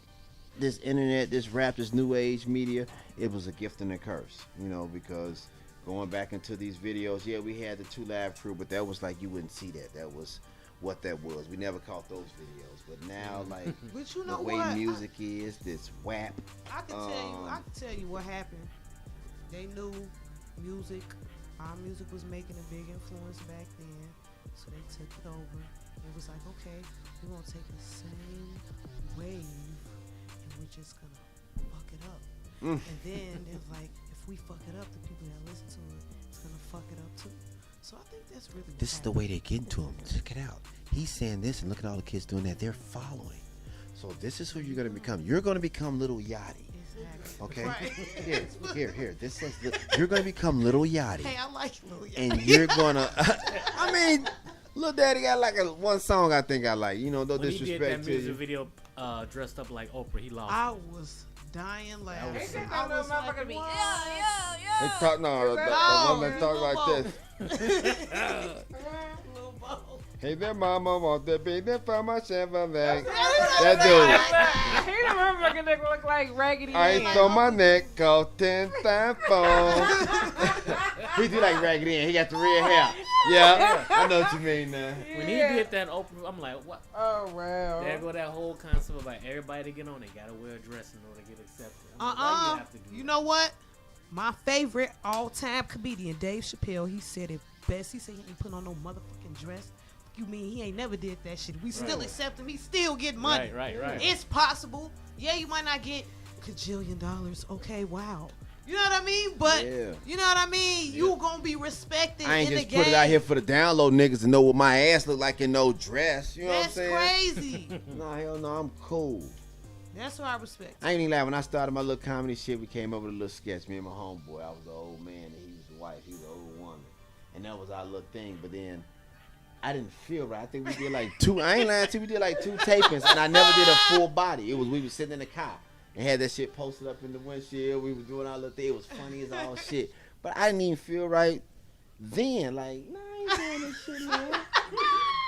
[SPEAKER 5] this internet, this rap, this new age media, it was a gift and a curse, you know, because going back into these videos, yeah, we had the 2 Live Crew, but that was like you wouldn't see that. That was what that was. We never caught those videos, but now like
[SPEAKER 6] But you
[SPEAKER 5] the
[SPEAKER 6] know
[SPEAKER 5] way
[SPEAKER 6] what?
[SPEAKER 5] music is, this WAP.
[SPEAKER 6] I can tell you what happened. They knew music, our music was making a big influence back then, so they took it over. It was like, okay, we're gonna take the same wave and we're just gonna fuck it up. And then it's like, if we fuck it up, the people that listen to it, it's gonna fuck it up too. So I think that's really what
[SPEAKER 5] This is the way they get into him. Check it out. He's saying this, and look at all the kids doing that. They're following. So this is who you're gonna become. You're gonna become Little Yachty. Okay.
[SPEAKER 6] Right.
[SPEAKER 5] Here. This is you're gonna become Little Yachty,
[SPEAKER 6] Hey, I like Lil Yachty.
[SPEAKER 5] and you're gonna. I mean, Lil Daddy got like one song I think I like. You know, no
[SPEAKER 3] When he did
[SPEAKER 5] disrespect
[SPEAKER 3] that
[SPEAKER 5] to
[SPEAKER 3] music
[SPEAKER 5] you.
[SPEAKER 3] video dressed up like Oprah, he lost.
[SPEAKER 6] I was dying laughing.
[SPEAKER 3] was
[SPEAKER 4] Ain't
[SPEAKER 3] sick.
[SPEAKER 4] that
[SPEAKER 6] I was
[SPEAKER 4] no
[SPEAKER 6] like,
[SPEAKER 4] motherfucker be,
[SPEAKER 6] what?
[SPEAKER 5] They talk no, the
[SPEAKER 6] No,
[SPEAKER 5] one that talk like this.
[SPEAKER 6] Lil Bo.
[SPEAKER 5] Hey there, mama, want to be there for myself a leg.
[SPEAKER 6] That
[SPEAKER 5] That
[SPEAKER 4] he the motherfucker that look like Raggedy
[SPEAKER 5] dude. I
[SPEAKER 4] Man.
[SPEAKER 5] saw my neck go 10 times phone. He do like Raggedy Ann. He got the red hair. Yeah, I know what you mean now.
[SPEAKER 3] When he did that Oprah, I'm like, what?
[SPEAKER 4] Oh, wow.
[SPEAKER 3] There go that whole concept about everybody to get on. They gotta wear a dress in order to get accepted. I'm like, why you have to do
[SPEAKER 6] You
[SPEAKER 3] that?
[SPEAKER 6] know what? My favorite all-time comedian, Dave Chappelle, he said it best. He said he ain't put on no motherfucking dress. You mean he ain't never did that shit? We still accept him. He still get money.
[SPEAKER 3] Right.
[SPEAKER 6] It's possible. Yeah, you might not get $1 kajillion. Okay, wow. You know what I mean? But
[SPEAKER 5] Yeah.
[SPEAKER 6] you know what I mean? You gonna be respected
[SPEAKER 5] I ain't
[SPEAKER 6] in the
[SPEAKER 5] just
[SPEAKER 6] game.
[SPEAKER 5] put it out here for the download niggas to know what my ass look like in no dress. You know
[SPEAKER 6] That's
[SPEAKER 5] what I'm saying?
[SPEAKER 6] crazy.
[SPEAKER 5] No, hell no, I'm cool.
[SPEAKER 6] That's what I respect.
[SPEAKER 5] I ain't even lie. When I started my little comedy shit, we came up with a little sketch. Me and my homeboy. I was the old man and he was the wife. He was the old woman. And that was our little thing. But then I didn't feel right. I think we did like two. I ain't lying to you. We did like 2 tapings, and I never did a full body. It was we was sitting in the car and had that shit posted up in the windshield. We was doing our little thing. It was funny as all shit. But I didn't even feel right then. Like, nah, I ain't doing this shit, man.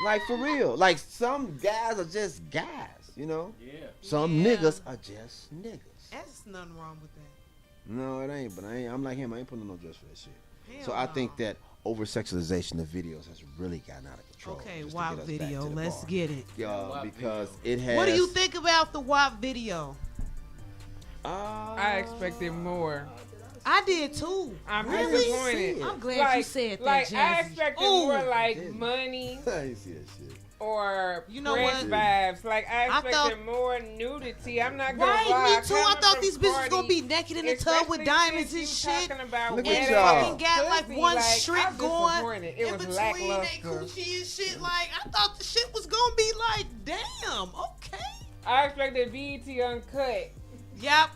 [SPEAKER 5] Like for real. Like some guys are just guys, you know.
[SPEAKER 3] Yeah.
[SPEAKER 5] Some
[SPEAKER 6] Yeah.
[SPEAKER 5] niggas are just niggas.
[SPEAKER 6] There's nothing wrong with that.
[SPEAKER 5] No, it ain't. But I'm like him. I ain't putting on no dress for that shit.
[SPEAKER 6] Hell
[SPEAKER 5] So I
[SPEAKER 6] no.
[SPEAKER 5] think that over-sexualization of videos has really gotten out of control.
[SPEAKER 6] Okay,
[SPEAKER 5] just to
[SPEAKER 6] WAP
[SPEAKER 5] get us back
[SPEAKER 6] video.
[SPEAKER 5] to the
[SPEAKER 6] Let's
[SPEAKER 5] bar.
[SPEAKER 6] get it.
[SPEAKER 3] WAP
[SPEAKER 5] Because
[SPEAKER 3] video.
[SPEAKER 5] it has.
[SPEAKER 6] What do you think about the WAP video?
[SPEAKER 4] I expected more.
[SPEAKER 6] I did too.
[SPEAKER 4] I'm
[SPEAKER 6] Really?
[SPEAKER 4] disappointed.
[SPEAKER 6] I'm glad you said that,
[SPEAKER 4] Like, I
[SPEAKER 6] Jazzy.
[SPEAKER 4] expected
[SPEAKER 6] Ooh.
[SPEAKER 4] more like
[SPEAKER 5] Didn't.
[SPEAKER 4] money
[SPEAKER 5] I ain't see that shit.
[SPEAKER 4] or
[SPEAKER 6] You know
[SPEAKER 4] Prince
[SPEAKER 6] what?
[SPEAKER 4] vibes. Like, I
[SPEAKER 6] I
[SPEAKER 4] expected
[SPEAKER 6] thought-
[SPEAKER 4] more nudity. I'm not gonna
[SPEAKER 6] Right,
[SPEAKER 4] lie.
[SPEAKER 6] me too. I
[SPEAKER 4] Coming
[SPEAKER 6] thought
[SPEAKER 4] from
[SPEAKER 6] these bitches was gonna
[SPEAKER 4] Cardi,
[SPEAKER 6] be naked in the tub with
[SPEAKER 4] especially
[SPEAKER 6] diamonds
[SPEAKER 4] since
[SPEAKER 6] and
[SPEAKER 4] you
[SPEAKER 6] shit.
[SPEAKER 4] talking about
[SPEAKER 5] Look
[SPEAKER 6] And
[SPEAKER 5] at
[SPEAKER 6] they
[SPEAKER 5] y'all.
[SPEAKER 6] fucking got like
[SPEAKER 4] pussy,
[SPEAKER 6] one
[SPEAKER 4] like,
[SPEAKER 6] strip
[SPEAKER 4] I'm
[SPEAKER 6] going
[SPEAKER 4] disappointed. It
[SPEAKER 6] in
[SPEAKER 4] was
[SPEAKER 6] between they
[SPEAKER 4] lackluster.
[SPEAKER 6] coochie and shit. Like, I thought the shit was gonna be like, damn, okay.
[SPEAKER 4] I expected BET uncut.
[SPEAKER 6] Yep.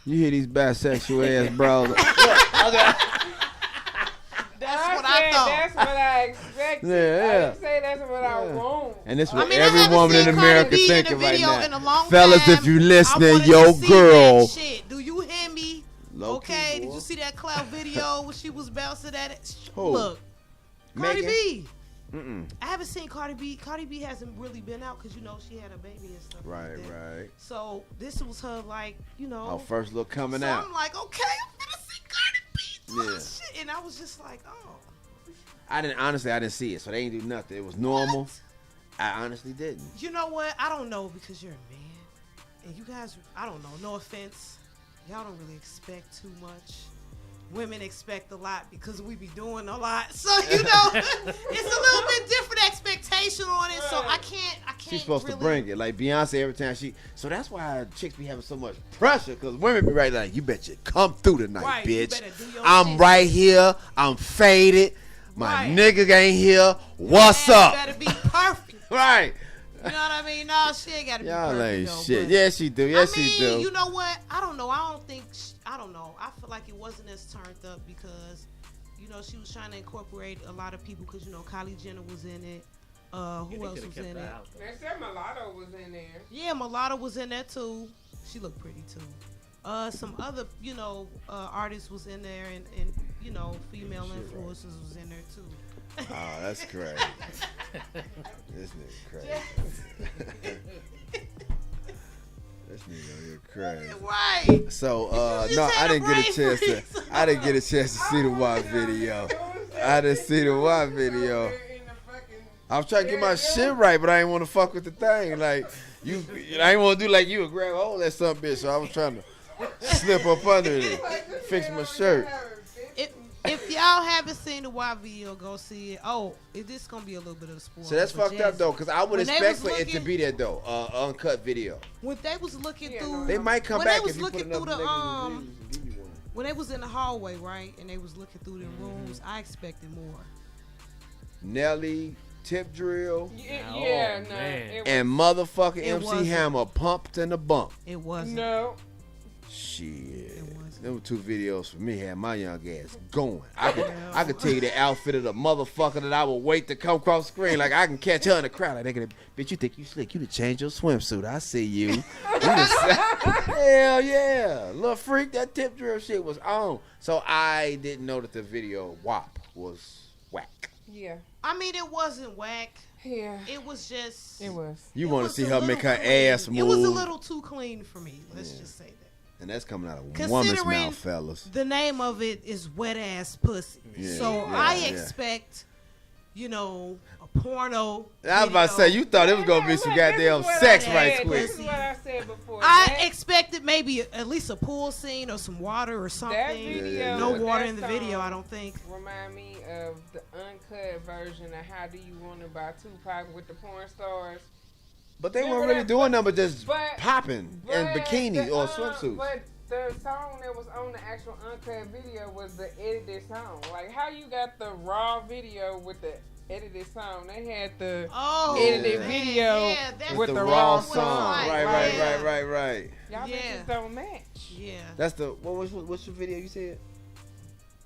[SPEAKER 5] You hear these bisexual ass bros?
[SPEAKER 6] That's what I thought.
[SPEAKER 4] That's what I expected.
[SPEAKER 5] Yeah,
[SPEAKER 4] I
[SPEAKER 5] yeah.
[SPEAKER 4] didn't say that's what I
[SPEAKER 5] Yeah.
[SPEAKER 4] want.
[SPEAKER 5] And this is
[SPEAKER 6] I
[SPEAKER 5] what
[SPEAKER 6] mean, I
[SPEAKER 5] every
[SPEAKER 6] haven't
[SPEAKER 5] woman
[SPEAKER 6] seen
[SPEAKER 5] in
[SPEAKER 6] Cardi
[SPEAKER 5] America
[SPEAKER 6] B in a
[SPEAKER 5] thinking right
[SPEAKER 6] video
[SPEAKER 5] now.
[SPEAKER 6] in a long
[SPEAKER 5] Fellas,
[SPEAKER 6] time.
[SPEAKER 5] if you
[SPEAKER 6] I
[SPEAKER 5] listening,
[SPEAKER 6] wanted
[SPEAKER 5] yo
[SPEAKER 6] to see
[SPEAKER 5] girl.
[SPEAKER 6] that shit. Do you hear me?
[SPEAKER 5] Low-key,
[SPEAKER 6] Okay,
[SPEAKER 5] boy.
[SPEAKER 6] did you see that cloud video when she was bouncing at it?
[SPEAKER 5] Who?
[SPEAKER 6] Look, Cardi
[SPEAKER 5] Megan?
[SPEAKER 6] B.
[SPEAKER 5] Mm-mm.
[SPEAKER 6] I haven't seen Cardi B. Cardi B hasn't really been out because, you know, she had a baby and stuff
[SPEAKER 5] Right,
[SPEAKER 6] like that.
[SPEAKER 5] right.
[SPEAKER 6] So this was her, like, you know.
[SPEAKER 5] Our first look coming
[SPEAKER 6] so
[SPEAKER 5] out.
[SPEAKER 6] I'm like, okay, I'm gonna see Cardi B. do
[SPEAKER 5] Yeah.
[SPEAKER 6] this shit. And I was just like, oh.
[SPEAKER 5] I didn't see it, so they ain't do nothing. It was normal.
[SPEAKER 6] What?
[SPEAKER 5] I honestly didn't.
[SPEAKER 6] You know what? I don't know because you're a man. And you guys, I don't know, no offense. Y'all don't really expect too much. Women expect a lot because we be doing a lot. So, you know, it's a little bit different expectation on it. So I can't
[SPEAKER 5] She's supposed
[SPEAKER 6] really,
[SPEAKER 5] to bring it. Like Beyonce every time she. So that's why chicks be having so much pressure because women be right like, you bet you come through tonight,
[SPEAKER 6] Right, you
[SPEAKER 5] bitch.
[SPEAKER 6] better do your
[SPEAKER 5] I'm
[SPEAKER 6] shit.
[SPEAKER 5] right here. I'm faded. My
[SPEAKER 6] Right.
[SPEAKER 5] nigga ain't here. What's
[SPEAKER 6] Man,
[SPEAKER 5] up?
[SPEAKER 6] better be perfect.
[SPEAKER 5] Right.
[SPEAKER 6] You know what I mean? No, she ain't got to be
[SPEAKER 5] Y'all
[SPEAKER 6] perfect.
[SPEAKER 5] ain't
[SPEAKER 6] though,
[SPEAKER 5] shit.
[SPEAKER 6] but-
[SPEAKER 5] Yes, she do. Yes,
[SPEAKER 6] I mean,
[SPEAKER 5] she do.
[SPEAKER 6] you know what? I don't know. I don't think. I don't know. I feel like it wasn't as turned up because, you know, she was trying to incorporate a lot of people because, you know, Kylie Jenner was in it. Who else was in it?
[SPEAKER 4] They said Mulatto was in there.
[SPEAKER 6] Yeah, Mulatto was in there too. She looked pretty too. Some other, you know, artists was in there, and you know, female influencers was in there too.
[SPEAKER 5] Oh, that's crazy. This nigga crazy. This nigga here crazy.
[SPEAKER 6] Right.
[SPEAKER 5] So
[SPEAKER 6] You
[SPEAKER 5] no,
[SPEAKER 6] just
[SPEAKER 5] I
[SPEAKER 6] had a
[SPEAKER 5] didn't get a
[SPEAKER 6] brain
[SPEAKER 5] chance to.
[SPEAKER 6] freeze.
[SPEAKER 5] I didn't get a chance to see the WAP video. I didn't see the WAP video. I was trying to get my shit right, but I didn't want to fuck with the thing. Like you, I didn't want to do like you and grab a hold of that some bitch. So I was trying to slip up under it, fix my shirt.
[SPEAKER 6] If y'all haven't seen the WAP video, go see it. Oh, this gonna be a little bit of a spoiler.
[SPEAKER 5] So that's
[SPEAKER 6] but
[SPEAKER 5] fucked up
[SPEAKER 6] Jazzy,
[SPEAKER 5] though, because I would
[SPEAKER 6] when they
[SPEAKER 5] expect
[SPEAKER 6] was
[SPEAKER 5] for it to
[SPEAKER 6] looking-
[SPEAKER 5] be there though, uncut video.
[SPEAKER 6] When they was looking through,
[SPEAKER 5] They might come
[SPEAKER 6] when
[SPEAKER 5] back
[SPEAKER 6] they was
[SPEAKER 5] if you put
[SPEAKER 6] looking
[SPEAKER 5] enough
[SPEAKER 6] through the
[SPEAKER 5] negative reviews and give you one.
[SPEAKER 6] when they was in the hallway, right, and they was looking through the rooms, I expected more.
[SPEAKER 5] Nelly, Tip Drill,
[SPEAKER 4] Yeah, no.
[SPEAKER 3] man.
[SPEAKER 4] It was,
[SPEAKER 5] and motherfucking
[SPEAKER 6] It
[SPEAKER 5] MC
[SPEAKER 6] wasn't.
[SPEAKER 5] Hammer pumped in the bump.
[SPEAKER 6] It wasn't.
[SPEAKER 4] no.
[SPEAKER 5] Shit.
[SPEAKER 6] It wasn't.
[SPEAKER 5] Them 2 videos for me had my young ass going. I could tell you the outfit of the motherfucker that I would wait to come across the screen. Like I can catch her in the crowd. Like they gonna, bitch, you think you slick? You to change your swimsuit? I see you. Hell yeah, little freak. That tip drill shit was on. So I didn't know that the video WAP was whack.
[SPEAKER 4] Yeah.
[SPEAKER 6] I mean, it wasn't whack.
[SPEAKER 4] Yeah.
[SPEAKER 6] It was just.
[SPEAKER 4] It was.
[SPEAKER 5] You
[SPEAKER 6] it
[SPEAKER 5] want to
[SPEAKER 6] was
[SPEAKER 5] see
[SPEAKER 6] a
[SPEAKER 5] her
[SPEAKER 6] little
[SPEAKER 5] make her
[SPEAKER 6] clean.
[SPEAKER 5] ass move.
[SPEAKER 6] It was a little too clean for me. Let's just say that.
[SPEAKER 5] And that's coming out of a woman's
[SPEAKER 6] Considering
[SPEAKER 5] mouth, fellas.
[SPEAKER 6] the name of it is wet ass pussy.
[SPEAKER 5] Yeah,
[SPEAKER 6] So
[SPEAKER 5] yeah,
[SPEAKER 6] I
[SPEAKER 5] yeah.
[SPEAKER 6] expect, a porno.
[SPEAKER 5] I was about to say, you thought it was going to be some goddamn sex right quick.
[SPEAKER 4] This is what I said before.
[SPEAKER 6] I expected maybe at least a pool scene or some water or something.
[SPEAKER 4] That video,
[SPEAKER 6] No
[SPEAKER 4] with
[SPEAKER 6] water
[SPEAKER 4] that
[SPEAKER 6] in the video,
[SPEAKER 4] song
[SPEAKER 6] I don't think.
[SPEAKER 4] Remind me of the uncut version of How Do You Want It by Tupac with the porn stars.
[SPEAKER 5] But they
[SPEAKER 4] Remember
[SPEAKER 5] weren't really
[SPEAKER 4] that?
[SPEAKER 5] doing nothing but just
[SPEAKER 4] But-
[SPEAKER 5] popping in bikinis
[SPEAKER 4] the,
[SPEAKER 5] or swimsuits.
[SPEAKER 4] But the song that was on the actual uncut video was the edited song. Like, how you got the raw video with the edited song? They had the edited video
[SPEAKER 6] that's
[SPEAKER 4] with the
[SPEAKER 5] raw
[SPEAKER 4] raw
[SPEAKER 5] song. Right.
[SPEAKER 4] Y'all
[SPEAKER 6] Yeah.
[SPEAKER 4] bitches don't match.
[SPEAKER 6] Yeah.
[SPEAKER 5] That's the what's the video you said?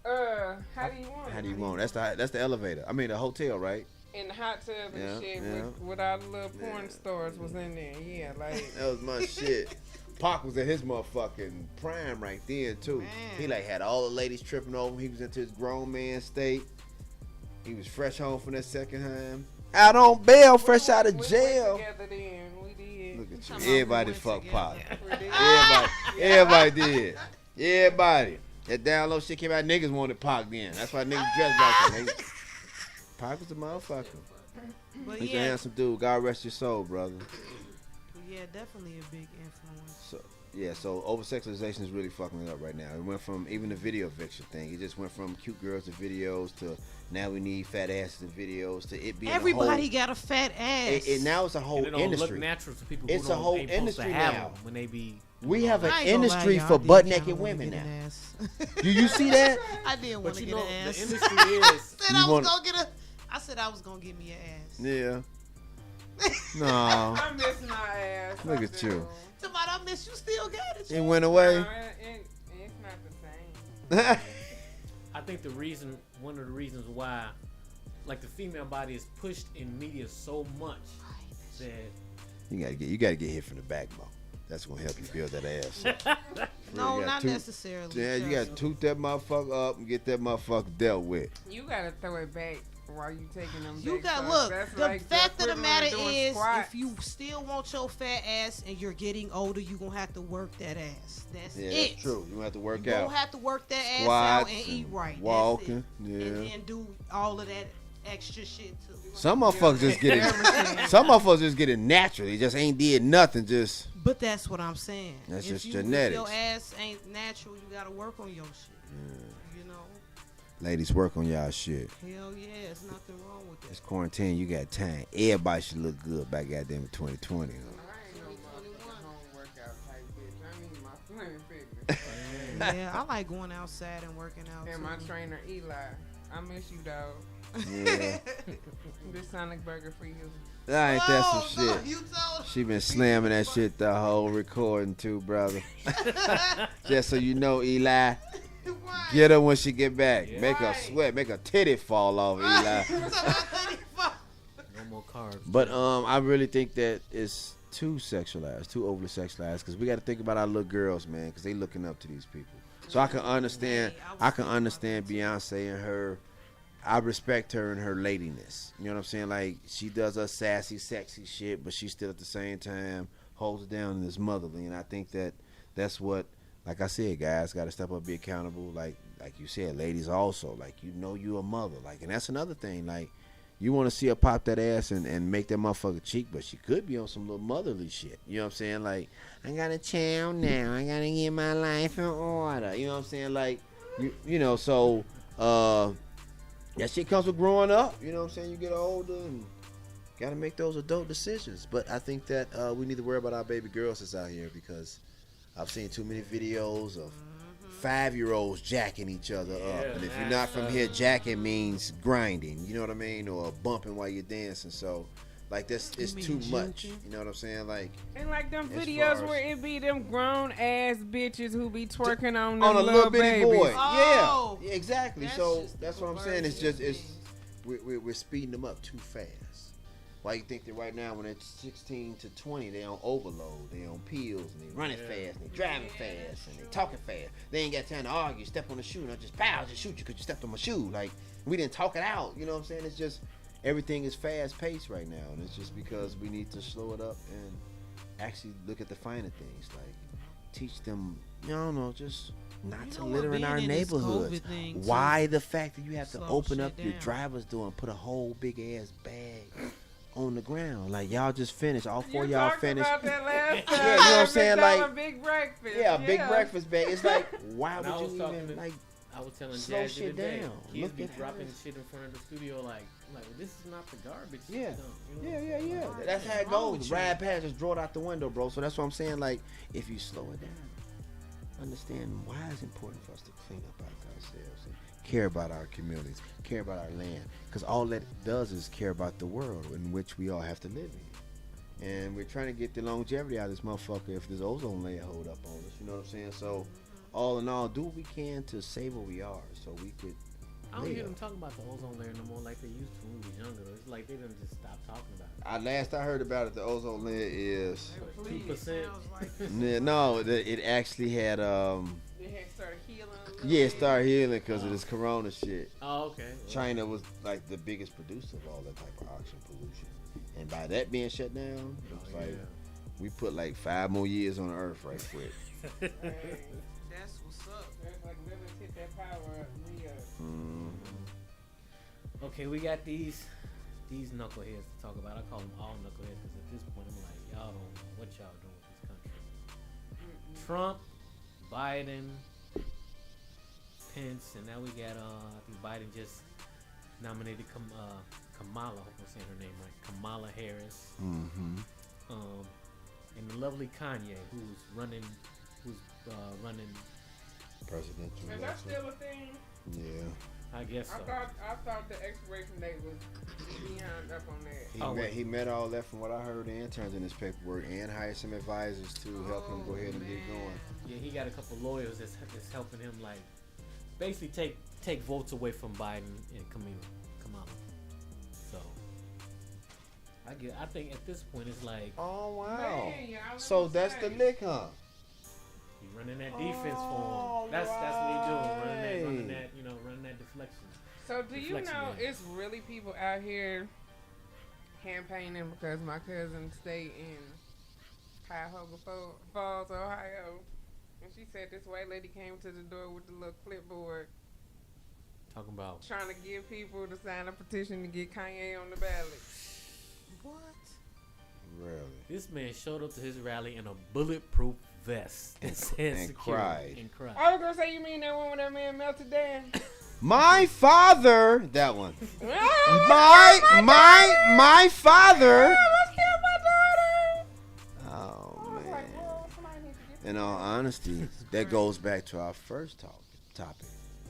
[SPEAKER 4] How do you want it?
[SPEAKER 5] How do you want? That's the elevator. I mean the hotel, right?
[SPEAKER 4] In the hot tub and
[SPEAKER 5] Yeah,
[SPEAKER 4] shit
[SPEAKER 5] yeah.
[SPEAKER 4] with all the little porn stars was in there. Yeah, like
[SPEAKER 5] That was my shit. Pac was in his motherfucking prime right then too.
[SPEAKER 6] Man.
[SPEAKER 5] He like had all the ladies tripping over him. He was into his grown man state. He was fresh home from that second time. Out on bail, fresh out of
[SPEAKER 4] we
[SPEAKER 5] jail.
[SPEAKER 4] went together then. We did.
[SPEAKER 5] Look at
[SPEAKER 6] Talking
[SPEAKER 5] you.
[SPEAKER 6] about
[SPEAKER 5] Everybody
[SPEAKER 6] we went
[SPEAKER 5] fuck Pac.
[SPEAKER 6] together.
[SPEAKER 4] We did.
[SPEAKER 5] Everybody did. Everybody. That down low shit came out. Niggas wanted Pac then. That's why niggas dressed like that. Pac was a motherfucker.
[SPEAKER 6] But
[SPEAKER 5] He's a
[SPEAKER 6] yeah,
[SPEAKER 5] handsome dude. God rest your soul, brother.
[SPEAKER 6] definitely a big influence.
[SPEAKER 5] So over-sexualization is really fucking it up right now. It went from even the video fiction thing. It just went from cute girls to videos to now we need fat asses in videos to it being
[SPEAKER 6] Everybody
[SPEAKER 5] a
[SPEAKER 6] got a fat ass.
[SPEAKER 5] whole, now it's a whole
[SPEAKER 3] And it don't
[SPEAKER 5] industry.
[SPEAKER 3] look natural to people
[SPEAKER 5] It's
[SPEAKER 3] who
[SPEAKER 5] a whole
[SPEAKER 3] ain't supposed to
[SPEAKER 5] industry
[SPEAKER 3] have
[SPEAKER 5] now.
[SPEAKER 3] them when they be.
[SPEAKER 5] We have an
[SPEAKER 6] I ain't gonna lie,
[SPEAKER 5] industry
[SPEAKER 6] y'all,
[SPEAKER 5] for
[SPEAKER 6] I did
[SPEAKER 5] butt
[SPEAKER 6] kinda
[SPEAKER 5] naked
[SPEAKER 6] wanna
[SPEAKER 5] women
[SPEAKER 6] get
[SPEAKER 5] now.
[SPEAKER 6] an ass.
[SPEAKER 5] Do you see that?
[SPEAKER 6] I did want
[SPEAKER 3] But
[SPEAKER 6] to
[SPEAKER 3] you
[SPEAKER 6] get
[SPEAKER 3] know,
[SPEAKER 6] an ass.
[SPEAKER 3] the industry is.
[SPEAKER 6] Said
[SPEAKER 5] You
[SPEAKER 6] I was
[SPEAKER 5] want-
[SPEAKER 6] gonna get a. I said I was gonna get me an ass.
[SPEAKER 5] Yeah. No.
[SPEAKER 4] I miss my ass.
[SPEAKER 5] Look
[SPEAKER 4] I
[SPEAKER 5] at
[SPEAKER 4] do.
[SPEAKER 5] you.
[SPEAKER 6] Somebody, I miss you. Still got it.
[SPEAKER 5] It went
[SPEAKER 4] No,
[SPEAKER 5] away.
[SPEAKER 4] it's not the same.
[SPEAKER 3] I think one of the reasons why, like the female body is pushed in media so much that
[SPEAKER 5] You gotta get hit from the backbone. That's gonna help you build that ass.
[SPEAKER 6] No,
[SPEAKER 5] You got
[SPEAKER 6] not
[SPEAKER 5] two-
[SPEAKER 6] necessarily.
[SPEAKER 5] Yeah, you gotta toot that motherfucker up and get that motherfucker dealt with.
[SPEAKER 4] You gotta throw it back while you taking them.
[SPEAKER 6] You
[SPEAKER 4] big
[SPEAKER 6] got
[SPEAKER 4] shots.
[SPEAKER 6] look.
[SPEAKER 4] That's
[SPEAKER 6] The
[SPEAKER 4] like
[SPEAKER 6] fact of the
[SPEAKER 4] equivalent
[SPEAKER 6] matter
[SPEAKER 4] doing
[SPEAKER 6] is,
[SPEAKER 4] squats.
[SPEAKER 6] if you still want your fat ass and you're getting older, you gonna have to work that ass. That's
[SPEAKER 5] Yeah,
[SPEAKER 6] it.
[SPEAKER 5] that's true. You have to work
[SPEAKER 6] You
[SPEAKER 5] out.
[SPEAKER 6] gonna have to work that ass
[SPEAKER 5] Squats
[SPEAKER 6] out and eat right.
[SPEAKER 5] walking,
[SPEAKER 6] That's it.
[SPEAKER 5] yeah.
[SPEAKER 6] And do all of that extra shit too.
[SPEAKER 5] Some motherfuckers just get it. Some motherfuckers just get it naturally. Just ain't did nothing. Just
[SPEAKER 6] But that's what I'm saying.
[SPEAKER 5] That's
[SPEAKER 6] If
[SPEAKER 5] just
[SPEAKER 6] you,
[SPEAKER 5] genetics.
[SPEAKER 6] If your ass ain't natural, you gotta work on your shit. You know?
[SPEAKER 5] ladies, work on y'all shit.
[SPEAKER 6] Hell yeah, there's nothing wrong with
[SPEAKER 5] It's
[SPEAKER 6] that.
[SPEAKER 5] quarantine. You got time. Everybody should look good by goddamn 2020.
[SPEAKER 4] I ain't no motherfucking home workout type bitch. I need my slim fitness.
[SPEAKER 6] Yeah, I like going outside and working out
[SPEAKER 4] And
[SPEAKER 6] too.
[SPEAKER 4] my trainer Eli. I miss you, dog.
[SPEAKER 5] Yeah,
[SPEAKER 4] This Sonic Burger for you.
[SPEAKER 5] ain't that some
[SPEAKER 6] no,
[SPEAKER 5] shit?
[SPEAKER 6] you told
[SPEAKER 5] She been slamming that shit the whole recording too, brother. Just so you know, Eli,
[SPEAKER 6] Why?
[SPEAKER 5] get her when she get back.
[SPEAKER 3] Yeah.
[SPEAKER 5] Make her
[SPEAKER 4] Right.
[SPEAKER 5] sweat. Make her titty fall off, Eli.
[SPEAKER 3] no more carbs.
[SPEAKER 5] But I really think that it's too sexualized, too overly sexualized, because we got to think about our little girls, man, because they looking up to these people. So I can understand. I can understand Beyonce and her. I respect her and her ladiness. You know what I'm saying? Like, she does her sassy, sexy shit, but she still at the same time holds it down and is motherly. And I think that that's what, like I said, guys got to step up, be accountable. Like you said, ladies also. Like, you know you a mother. Like, and that's another thing. Like, you want to see her pop that ass and make that motherfucker cheek, but she could be on some little motherly shit. You know what I'm saying? Like, I got to chow now. I got to get my life in order. You know what I'm saying? Like, you know, so, that shit comes with growing up. You know what I'm saying? You get older and got to make those adult decisions. But I think that we need to worry about our baby girls that's out here, because I've seen too many videos of 5-year-olds jacking each other up. And if you're not from here, jacking means grinding. You know what I mean? Or bumping while you're dancing. So Like this is
[SPEAKER 6] mean
[SPEAKER 5] too much.
[SPEAKER 6] juking?
[SPEAKER 5] You know what I'm saying? Like
[SPEAKER 4] And like them
[SPEAKER 5] As
[SPEAKER 4] videos
[SPEAKER 5] far as-
[SPEAKER 4] where it be them grown ass bitches who be twerking on them
[SPEAKER 5] on a little bitty
[SPEAKER 4] babies.
[SPEAKER 5] boy.
[SPEAKER 6] Oh,
[SPEAKER 5] yeah, exactly.
[SPEAKER 6] that's
[SPEAKER 5] So
[SPEAKER 6] just
[SPEAKER 5] that's
[SPEAKER 6] the
[SPEAKER 5] what I'm saying. It's just
[SPEAKER 6] perversion
[SPEAKER 5] we're speeding them up too fast. Why you think that right now when they're 16 to 20 they on overload, they on pills and they running fast, and they driving fast, and they talking fast. They ain't got time to argue. Step on the shoe and I just pow, just shoot you because you stepped on my shoe. Like we didn't talk it out. You know what I'm saying? It's just everything is fast paced right now, and it's just because we need to slow it up and actually look at the finer things. Like teach them, just not
[SPEAKER 6] You
[SPEAKER 5] to
[SPEAKER 6] know
[SPEAKER 5] litter
[SPEAKER 6] what,
[SPEAKER 5] in our
[SPEAKER 6] being in this
[SPEAKER 5] neighborhoods.
[SPEAKER 6] COVID thing, too,
[SPEAKER 5] Why the fact that you have to
[SPEAKER 6] slow
[SPEAKER 5] open
[SPEAKER 6] shit
[SPEAKER 5] up your
[SPEAKER 6] down.
[SPEAKER 5] driver's door and put a whole big ass bag on the ground? Like y'all just finished, all four
[SPEAKER 4] You
[SPEAKER 5] y'all
[SPEAKER 4] talked
[SPEAKER 5] finished.
[SPEAKER 4] about that last time.
[SPEAKER 5] Yeah, you know what I'm saying?
[SPEAKER 4] McDonald's
[SPEAKER 5] Like,
[SPEAKER 4] big breakfast.
[SPEAKER 5] Yeah, big breakfast bag. It's like, why
[SPEAKER 3] And I
[SPEAKER 5] would
[SPEAKER 3] was
[SPEAKER 5] you
[SPEAKER 3] talking
[SPEAKER 5] even
[SPEAKER 3] to-
[SPEAKER 5] like?
[SPEAKER 3] I was telling
[SPEAKER 5] Slow
[SPEAKER 3] Jazz the
[SPEAKER 5] shit
[SPEAKER 3] other day,
[SPEAKER 5] down.
[SPEAKER 3] kids
[SPEAKER 5] Look
[SPEAKER 3] be
[SPEAKER 5] at how
[SPEAKER 3] dropping
[SPEAKER 5] this-
[SPEAKER 3] shit in front of the studio like this is not the garbage.
[SPEAKER 5] Yeah.
[SPEAKER 3] system, you know?
[SPEAKER 5] Yeah.
[SPEAKER 6] Why?
[SPEAKER 5] That's how it
[SPEAKER 6] What's wrong
[SPEAKER 5] goes.
[SPEAKER 6] with you?
[SPEAKER 5] Ride past, just draw it out the window, bro. So that's what I'm saying. Like, if you slow it down, understand why it's important for us to clean up after ourselves and care about our communities, care about our land, because all that does is care about the world in which we all have to live in. And we're trying to get the longevity out of this motherfucker if this ozone layer hold up on us. You know what I'm saying? So, all in all, do what we can to save what we are, so we could.
[SPEAKER 3] I don't hear
[SPEAKER 5] live.
[SPEAKER 3] them talking about the ozone layer no more like they used to when we was younger. It's like they done just stopped talking about it.
[SPEAKER 5] Last I heard about it, the ozone layer is.
[SPEAKER 3] 2%.
[SPEAKER 6] Sounds like
[SPEAKER 5] Yeah, no, it actually had
[SPEAKER 4] They had started healing. a little
[SPEAKER 5] yeah, it
[SPEAKER 4] bit.
[SPEAKER 5] started healing because of this corona shit.
[SPEAKER 3] Oh, okay. Well,
[SPEAKER 5] China was like the biggest producer of all that type of oxygen pollution, and by that being shut down, it was like we put like 5 more years on the earth right quick.
[SPEAKER 4] Hey,
[SPEAKER 6] that's what's up.
[SPEAKER 4] that's like Lilith hit that power up.
[SPEAKER 3] Okay, we got these knuckleheads to talk about. I call them all knuckleheads because at this point I'm like, y'all don't know what y'all doing with this country. Trump, Biden, Pence, and now we got I think Biden just nominated Kamala. I hope I'm saying her name right. Kamala Harris.
[SPEAKER 5] Mm-hmm.
[SPEAKER 3] And the lovely Kanye, who's running
[SPEAKER 5] Presidential
[SPEAKER 4] Is that
[SPEAKER 5] election.
[SPEAKER 4] still a thing?
[SPEAKER 5] Yeah.
[SPEAKER 3] I guess so.
[SPEAKER 4] I thought the expiration date was beyond up on that.
[SPEAKER 5] He met all that from what I heard, and turned in his paperwork, and hired some advisors to help him go ahead and get going.
[SPEAKER 3] Yeah, he got a couple lawyers that's helping him, like, basically take votes away from Biden and Kamala. So, I think at this point it's like
[SPEAKER 5] Oh wow!
[SPEAKER 4] Man, yeah, I was
[SPEAKER 5] So
[SPEAKER 4] gonna
[SPEAKER 5] that's
[SPEAKER 4] say.
[SPEAKER 5] the lick, huh?
[SPEAKER 3] he running that defense
[SPEAKER 5] Oh,
[SPEAKER 3] for him. That's what he doing, running
[SPEAKER 5] right.
[SPEAKER 3] that, running that deflection.
[SPEAKER 4] So do you
[SPEAKER 3] Deflection
[SPEAKER 4] know
[SPEAKER 3] game.
[SPEAKER 4] it's really people out here campaigning because my cousin stayed in Cuyahoga Falls, Ohio, and she said this white lady came to the door with the little clipboard
[SPEAKER 3] Talking about
[SPEAKER 4] trying to get people to sign a petition to get Kanye on the ballot.
[SPEAKER 6] What?
[SPEAKER 5] Really?
[SPEAKER 3] this man showed up to his rally in a bulletproof vest and said
[SPEAKER 5] and
[SPEAKER 3] security
[SPEAKER 5] cried.
[SPEAKER 3] and cried.
[SPEAKER 4] I was gonna say, you mean that one when that man melted down?
[SPEAKER 5] My father, that one.
[SPEAKER 4] Ah,
[SPEAKER 5] My father.
[SPEAKER 4] let's kill my daughter.
[SPEAKER 5] Oh
[SPEAKER 4] I was
[SPEAKER 5] man.
[SPEAKER 4] like, well, somebody needs to get
[SPEAKER 5] In all honesty, that goes back to our first topic,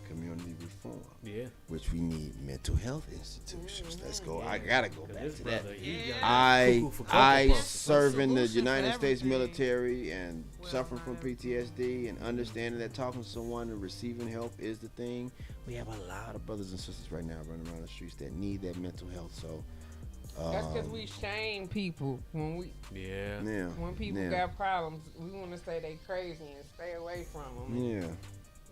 [SPEAKER 5] community reform,
[SPEAKER 3] Yeah,
[SPEAKER 5] which we need mental health institutions. Let's go. I gotta go
[SPEAKER 3] 'cause
[SPEAKER 5] back
[SPEAKER 3] this
[SPEAKER 5] to that.
[SPEAKER 3] brother, he young
[SPEAKER 5] I
[SPEAKER 3] cuckoo for Cocoa
[SPEAKER 5] I
[SPEAKER 3] Puffs.
[SPEAKER 5] serve in the
[SPEAKER 6] Solution for
[SPEAKER 5] United States
[SPEAKER 6] everything.
[SPEAKER 5] military and
[SPEAKER 6] Well,
[SPEAKER 5] suffering from
[SPEAKER 6] not everything.
[SPEAKER 5] PTSD and understanding that talking to someone and receiving help is the thing. We have a lot of brothers and sisters right now running around the streets that need that mental health. So
[SPEAKER 4] That's because we shame people
[SPEAKER 3] Yeah.
[SPEAKER 5] yeah,
[SPEAKER 4] when people
[SPEAKER 5] yeah,
[SPEAKER 4] got problems. We want to say they crazy and stay away from them.
[SPEAKER 5] yeah.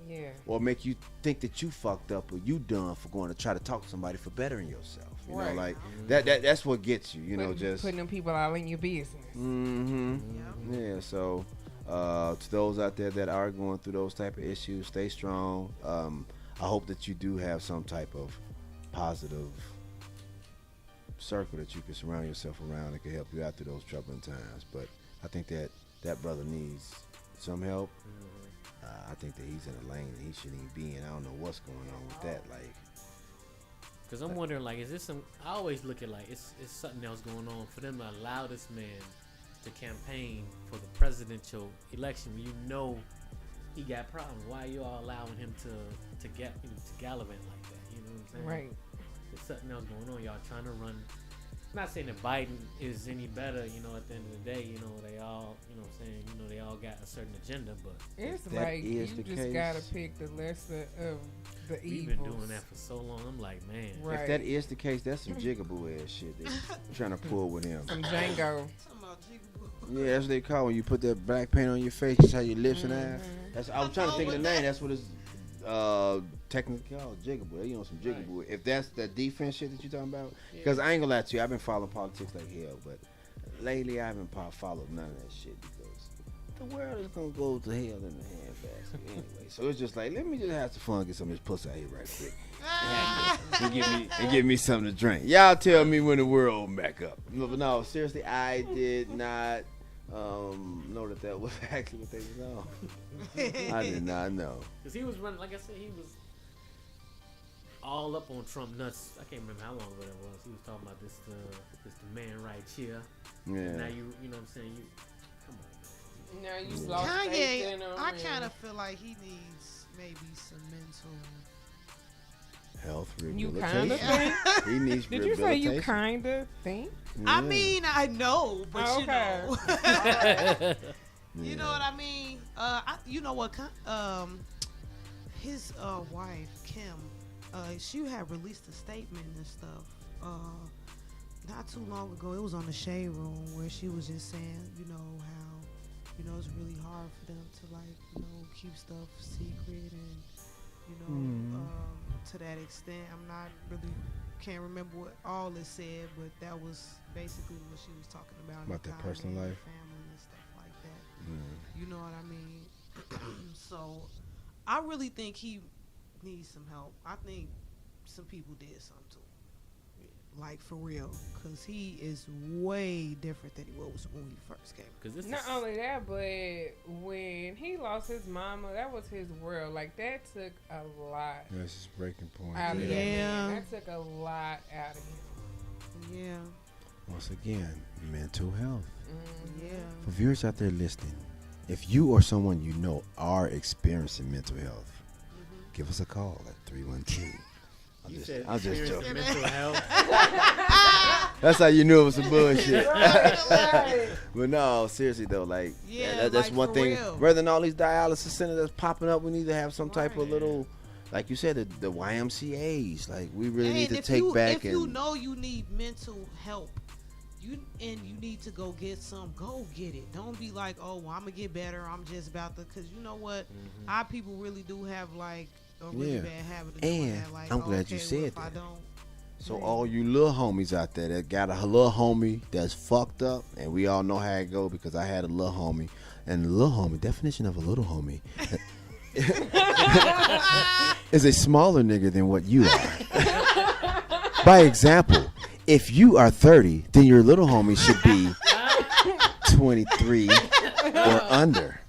[SPEAKER 4] Yeah.
[SPEAKER 5] Or make you think that you fucked up or you done for going to try to talk to somebody for bettering yourself. You know,
[SPEAKER 4] Right.
[SPEAKER 5] like that's what gets you. You know, just
[SPEAKER 4] putting them people all in your business.
[SPEAKER 5] mm-hmm. Yeah. So to those out there that are going through those type of issues, stay strong. I hope that you do have some type of positive circle that you can surround yourself around that can help you out through those troubling times. But I think that brother needs some help. I think that he's in a lane that he shouldn't even be in. I don't know what's going on with that. Like,
[SPEAKER 3] Cause I'm wondering, like, is this some? I always look at like it's something else going on for them to allow this man to campaign for the presidential election when you know he got problems. Why are you all allowing him to gallivant like that? You know what I'm saying?
[SPEAKER 4] Right.
[SPEAKER 3] There's something else going on. Y'all trying to run not saying that Biden is any better, you know, at the end of the day, you know, they all, you know what I'm saying, you know, they all got a certain agenda, but
[SPEAKER 4] It's
[SPEAKER 5] that
[SPEAKER 4] like you
[SPEAKER 5] is the
[SPEAKER 4] just
[SPEAKER 5] case.
[SPEAKER 4] gotta pick the lesser of the
[SPEAKER 3] we've
[SPEAKER 4] evils.
[SPEAKER 3] been doing that for so long. I'm like, man.
[SPEAKER 4] Right.
[SPEAKER 5] If that is the case, that's some jigaboo ass shit they're trying to pull with him.
[SPEAKER 4] Some Django.
[SPEAKER 6] Talking about jigaboo.
[SPEAKER 5] Yeah, that's what they call when you put that black paint on your face, just how your lips and ass.
[SPEAKER 4] Mm-hmm.
[SPEAKER 5] That's I was trying to think of the name. That's what it's technically called, jigaboo. You know, some jigaboo. If that's the defense shit that you're talking about, because I ain't gonna lie to you, I've been following politics like hell, but lately I haven't followed none of that shit because the world is gonna go to hell in the handbasket anyway. So it's just like, let me just have some fun, get some of this pussy out here right quick, and give me something to drink. Y'all tell me when the world open back up. No, but no, seriously, I did not know that was actually what they was on. I did not know.
[SPEAKER 3] Because he was running, like I said, he was all up on Trump nuts. I can't remember how long ago that was. He was talking about this the man right here.
[SPEAKER 5] Yeah.
[SPEAKER 3] Now you know what I'm saying? You come on, man.
[SPEAKER 4] Now you lost faith
[SPEAKER 6] Kanye,
[SPEAKER 4] in him.
[SPEAKER 6] I
[SPEAKER 4] and-
[SPEAKER 6] kind of feel like he needs maybe some mental.
[SPEAKER 5] Health
[SPEAKER 4] You
[SPEAKER 5] rehabilitation.
[SPEAKER 4] kind of think?
[SPEAKER 5] He needs
[SPEAKER 4] Did you say
[SPEAKER 5] rehabilitation.
[SPEAKER 4] you kind of think?
[SPEAKER 6] I
[SPEAKER 5] Yeah.
[SPEAKER 6] mean, I know, but
[SPEAKER 4] Oh,
[SPEAKER 6] you
[SPEAKER 4] okay.
[SPEAKER 6] know. You
[SPEAKER 5] Yeah.
[SPEAKER 6] know what I mean? You know what? His wife Kim, she had released a statement and stuff. Not too long ago, it was on the Shade Room where she was just saying, you know how, you know, it's really hard for them to like, you know, keep stuff secret and, you know, to that extent. I'm not really can't remember what all it said, but that was basically what she was talking about.
[SPEAKER 5] About their
[SPEAKER 6] Kanye
[SPEAKER 5] personal
[SPEAKER 6] and
[SPEAKER 5] life.
[SPEAKER 6] family and stuff like that.
[SPEAKER 5] Mm.
[SPEAKER 6] You know what I mean? So I really think he needs some help. I think some people did something to him. Like for real. Because he is way different than he was when he first came.
[SPEAKER 3] Because this
[SPEAKER 4] Not
[SPEAKER 3] is,
[SPEAKER 4] only that, but when he lost his mama, that was his world. Like, that took a lot
[SPEAKER 5] That's his breaking point.
[SPEAKER 4] out of
[SPEAKER 6] Yeah.
[SPEAKER 4] that man. That took a lot out of him.
[SPEAKER 6] Yeah.
[SPEAKER 5] Once again, mental health.
[SPEAKER 6] Yeah.
[SPEAKER 5] For viewers out there listening, if you or someone you know are experiencing mental health, give us a call at 312.
[SPEAKER 3] you said
[SPEAKER 5] I'm just
[SPEAKER 3] experience
[SPEAKER 5] joking.
[SPEAKER 3] mental health.
[SPEAKER 5] That's how you knew it was some bullshit.
[SPEAKER 4] Right.
[SPEAKER 5] But no, seriously though, like
[SPEAKER 6] Yeah,
[SPEAKER 5] that's
[SPEAKER 6] like,
[SPEAKER 5] one
[SPEAKER 6] for
[SPEAKER 5] thing.
[SPEAKER 6] real.
[SPEAKER 5] Rather than all these dialysis centers that's popping up, we need to have some type of
[SPEAKER 6] Right.
[SPEAKER 5] little, like you said, the YMCA's. Like we really
[SPEAKER 6] And
[SPEAKER 5] need to
[SPEAKER 6] if
[SPEAKER 5] take
[SPEAKER 6] you,
[SPEAKER 5] back
[SPEAKER 6] if
[SPEAKER 5] and
[SPEAKER 6] you know you need mental help, you need to go get some. Go get it. Don't be like, oh, well, I'm gonna get better. I'm just about to, because you know what, our people really do have like a really
[SPEAKER 5] Yeah.
[SPEAKER 6] bad habit of doing
[SPEAKER 5] And
[SPEAKER 6] that. Like,
[SPEAKER 5] I'm
[SPEAKER 6] oh,
[SPEAKER 5] glad you
[SPEAKER 6] okay,
[SPEAKER 5] said
[SPEAKER 6] well, if I
[SPEAKER 5] that.
[SPEAKER 6] don't,
[SPEAKER 5] So
[SPEAKER 6] yeah.
[SPEAKER 5] all you little homies out there that got a little homie that's fucked up, and we all know how it go because I had a little homie, and the little homie, definition of a little homie, is a smaller nigga than what you are. By example, if you are 30, then your little homie should be 23 or under.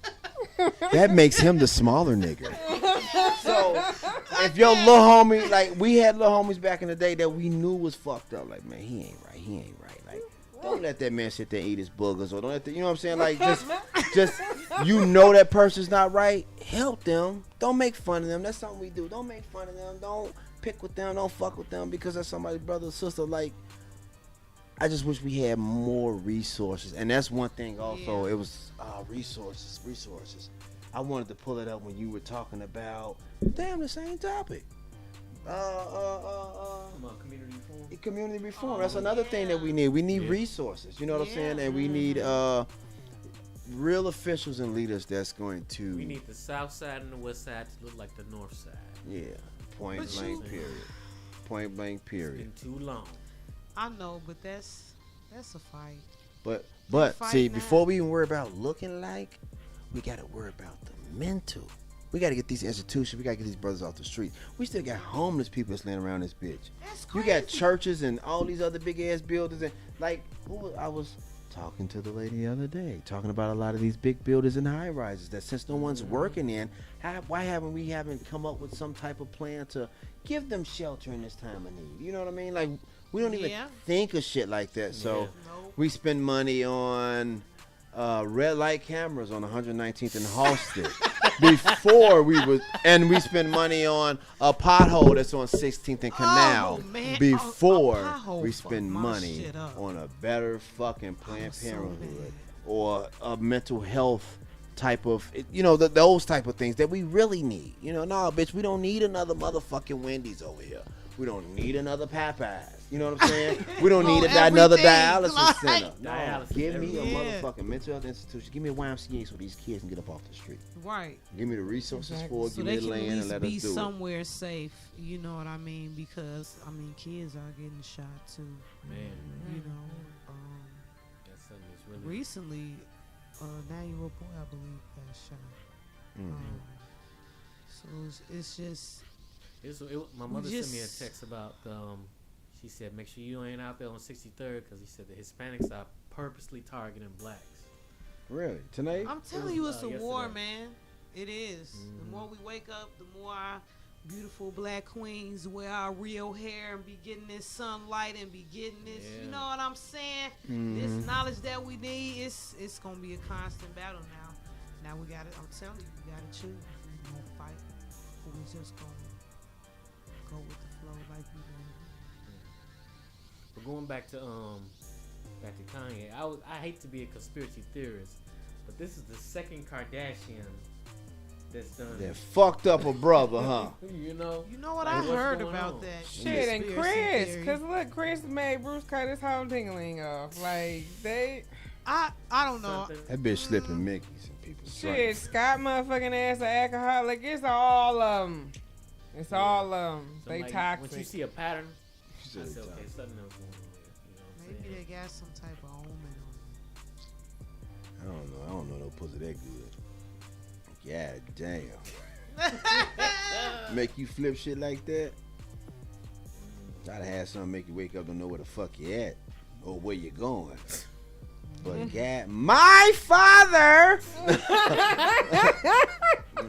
[SPEAKER 5] That makes him the smaller nigga. So if your little homie, like we had little homies back in the day that we knew was fucked up, like man, he ain't right. Like don't let that man sit there and eat his boogers, or don't let the, you know what I'm saying? Like just you know that person's not right. Help them. Don't make fun of them. That's something we do. Don't make fun of them. Don't pick with them. Don't fuck with them because that's somebody's brother or sister. Like I just wish we had more resources, and that's one thing. Also,
[SPEAKER 6] Yeah.
[SPEAKER 5] it was resources. I wanted to pull it up when you were talking about the same topic.
[SPEAKER 3] Community reform.
[SPEAKER 5] Community reform.
[SPEAKER 6] Oh,
[SPEAKER 5] That's another thing that we need. We need
[SPEAKER 3] Yeah.
[SPEAKER 5] resources. You know what I'm
[SPEAKER 6] Yeah.
[SPEAKER 5] saying? And we need real officials and leaders that's going to
[SPEAKER 3] We need the south side and the west side to look like the north side.
[SPEAKER 5] point
[SPEAKER 6] But
[SPEAKER 5] blank
[SPEAKER 6] you-
[SPEAKER 5] period. Point blank
[SPEAKER 3] It's
[SPEAKER 5] period.
[SPEAKER 3] been too long.
[SPEAKER 6] I know, but that's a fight.
[SPEAKER 5] But
[SPEAKER 6] fight
[SPEAKER 5] see,
[SPEAKER 6] now.
[SPEAKER 5] before we even worry about looking like, we gotta worry about the mental. We gotta get these institutions. We gotta get these brothers off the street. We still got homeless people that's laying around this bitch.
[SPEAKER 6] That's
[SPEAKER 5] You
[SPEAKER 6] crazy.
[SPEAKER 5] got churches and all these other big ass buildings and like I was talking to the lady the other day, talking about a lot of these big buildings and high rises that since no one's working in, why haven't we come up with some type of plan to give them shelter in this time of need? You know what I mean? Like we don't even
[SPEAKER 6] Yeah.
[SPEAKER 5] think of shit like that. So
[SPEAKER 3] Yeah.
[SPEAKER 6] Nope.
[SPEAKER 5] we spend money on red light cameras on 119th and Halsted. before we spend money on a pothole that's on 16th and Canal
[SPEAKER 6] man.
[SPEAKER 5] before
[SPEAKER 6] A pothole
[SPEAKER 5] we
[SPEAKER 6] fucked
[SPEAKER 5] spend
[SPEAKER 6] my
[SPEAKER 5] money
[SPEAKER 6] shit up.
[SPEAKER 5] on a better fucking Planned
[SPEAKER 6] so
[SPEAKER 5] Parenthood
[SPEAKER 6] mad.
[SPEAKER 5] or a mental health type of, those type of things that we really need. Nah, bitch, we don't need another motherfucking Wendy's over here. We don't need another Popeyes. You know what I'm saying? We don't need another
[SPEAKER 6] everything,
[SPEAKER 5] dialysis center. No,
[SPEAKER 3] Dialysis,
[SPEAKER 5] give me a
[SPEAKER 6] everything.
[SPEAKER 5] motherfucking mental health institution. Give me a YMCA so these kids can get up off the street.
[SPEAKER 6] Right.
[SPEAKER 5] Give me the resources
[SPEAKER 4] Exactly.
[SPEAKER 5] for it.
[SPEAKER 6] So
[SPEAKER 5] Give
[SPEAKER 6] they
[SPEAKER 5] me the
[SPEAKER 6] can at
[SPEAKER 5] land and
[SPEAKER 6] least
[SPEAKER 5] let
[SPEAKER 6] be
[SPEAKER 5] us do it.
[SPEAKER 6] somewhere safe. You know what I mean? Because kids are getting shot too.
[SPEAKER 3] Man,
[SPEAKER 6] You know,
[SPEAKER 3] that's something that's really.
[SPEAKER 6] recently, a 9-year-old boy, I believe, got shot.
[SPEAKER 5] Mhm.
[SPEAKER 6] So it's just.
[SPEAKER 3] My mother sent me a
[SPEAKER 6] just-
[SPEAKER 3] text about. She said, "Make sure you ain't out there on 63rd because he said the Hispanics are purposely targeting blacks."
[SPEAKER 5] Really? Tonight?
[SPEAKER 6] I'm telling you, it's a war,
[SPEAKER 3] yesterday.
[SPEAKER 6] man. It is. The more we wake up, the more our beautiful black queens wear our real hair and be getting this sunlight and be getting this.
[SPEAKER 3] Yeah.
[SPEAKER 6] You know what I'm saying? This knowledge that we need, it's gonna be a constant battle now. Now we got to. I'm telling you, we gotta choose. We gonna fight, or we just gonna go with the flow like we doing.
[SPEAKER 3] But going back to Kanye, I hate to be a conspiracy theorist, but this is the second Kardashian that's done.
[SPEAKER 5] That fucked up a brother, huh?
[SPEAKER 3] You know.
[SPEAKER 6] You know what
[SPEAKER 3] Like,
[SPEAKER 6] I
[SPEAKER 3] what's
[SPEAKER 6] heard
[SPEAKER 3] going
[SPEAKER 6] about
[SPEAKER 3] on?
[SPEAKER 6] that?
[SPEAKER 4] Shit, and
[SPEAKER 6] conspiracy
[SPEAKER 4] Chris,
[SPEAKER 6] theory.
[SPEAKER 4] because look, Chris made Bruce cut his whole dingling off. Like,
[SPEAKER 6] I don't know.
[SPEAKER 3] Something.
[SPEAKER 5] That bitch slipping Mickey's and people's
[SPEAKER 4] shit,
[SPEAKER 5] drinks.
[SPEAKER 4] Scott motherfucking ass an alcoholic. It's all, it's all,
[SPEAKER 3] So,
[SPEAKER 4] they
[SPEAKER 3] like,
[SPEAKER 4] toxic.
[SPEAKER 3] When you see a pattern, I
[SPEAKER 5] Shit,
[SPEAKER 3] said, okay,
[SPEAKER 5] toxic.
[SPEAKER 3] something else going on here. You know what I'm
[SPEAKER 6] Maybe
[SPEAKER 3] saying?
[SPEAKER 6] they got some type of omen on
[SPEAKER 5] I don't know no pussy that good. God damn.
[SPEAKER 6] it.
[SPEAKER 5] Make you flip shit like that? Gotta have something make you wake up and know where the fuck you at or where you going. But God, my father.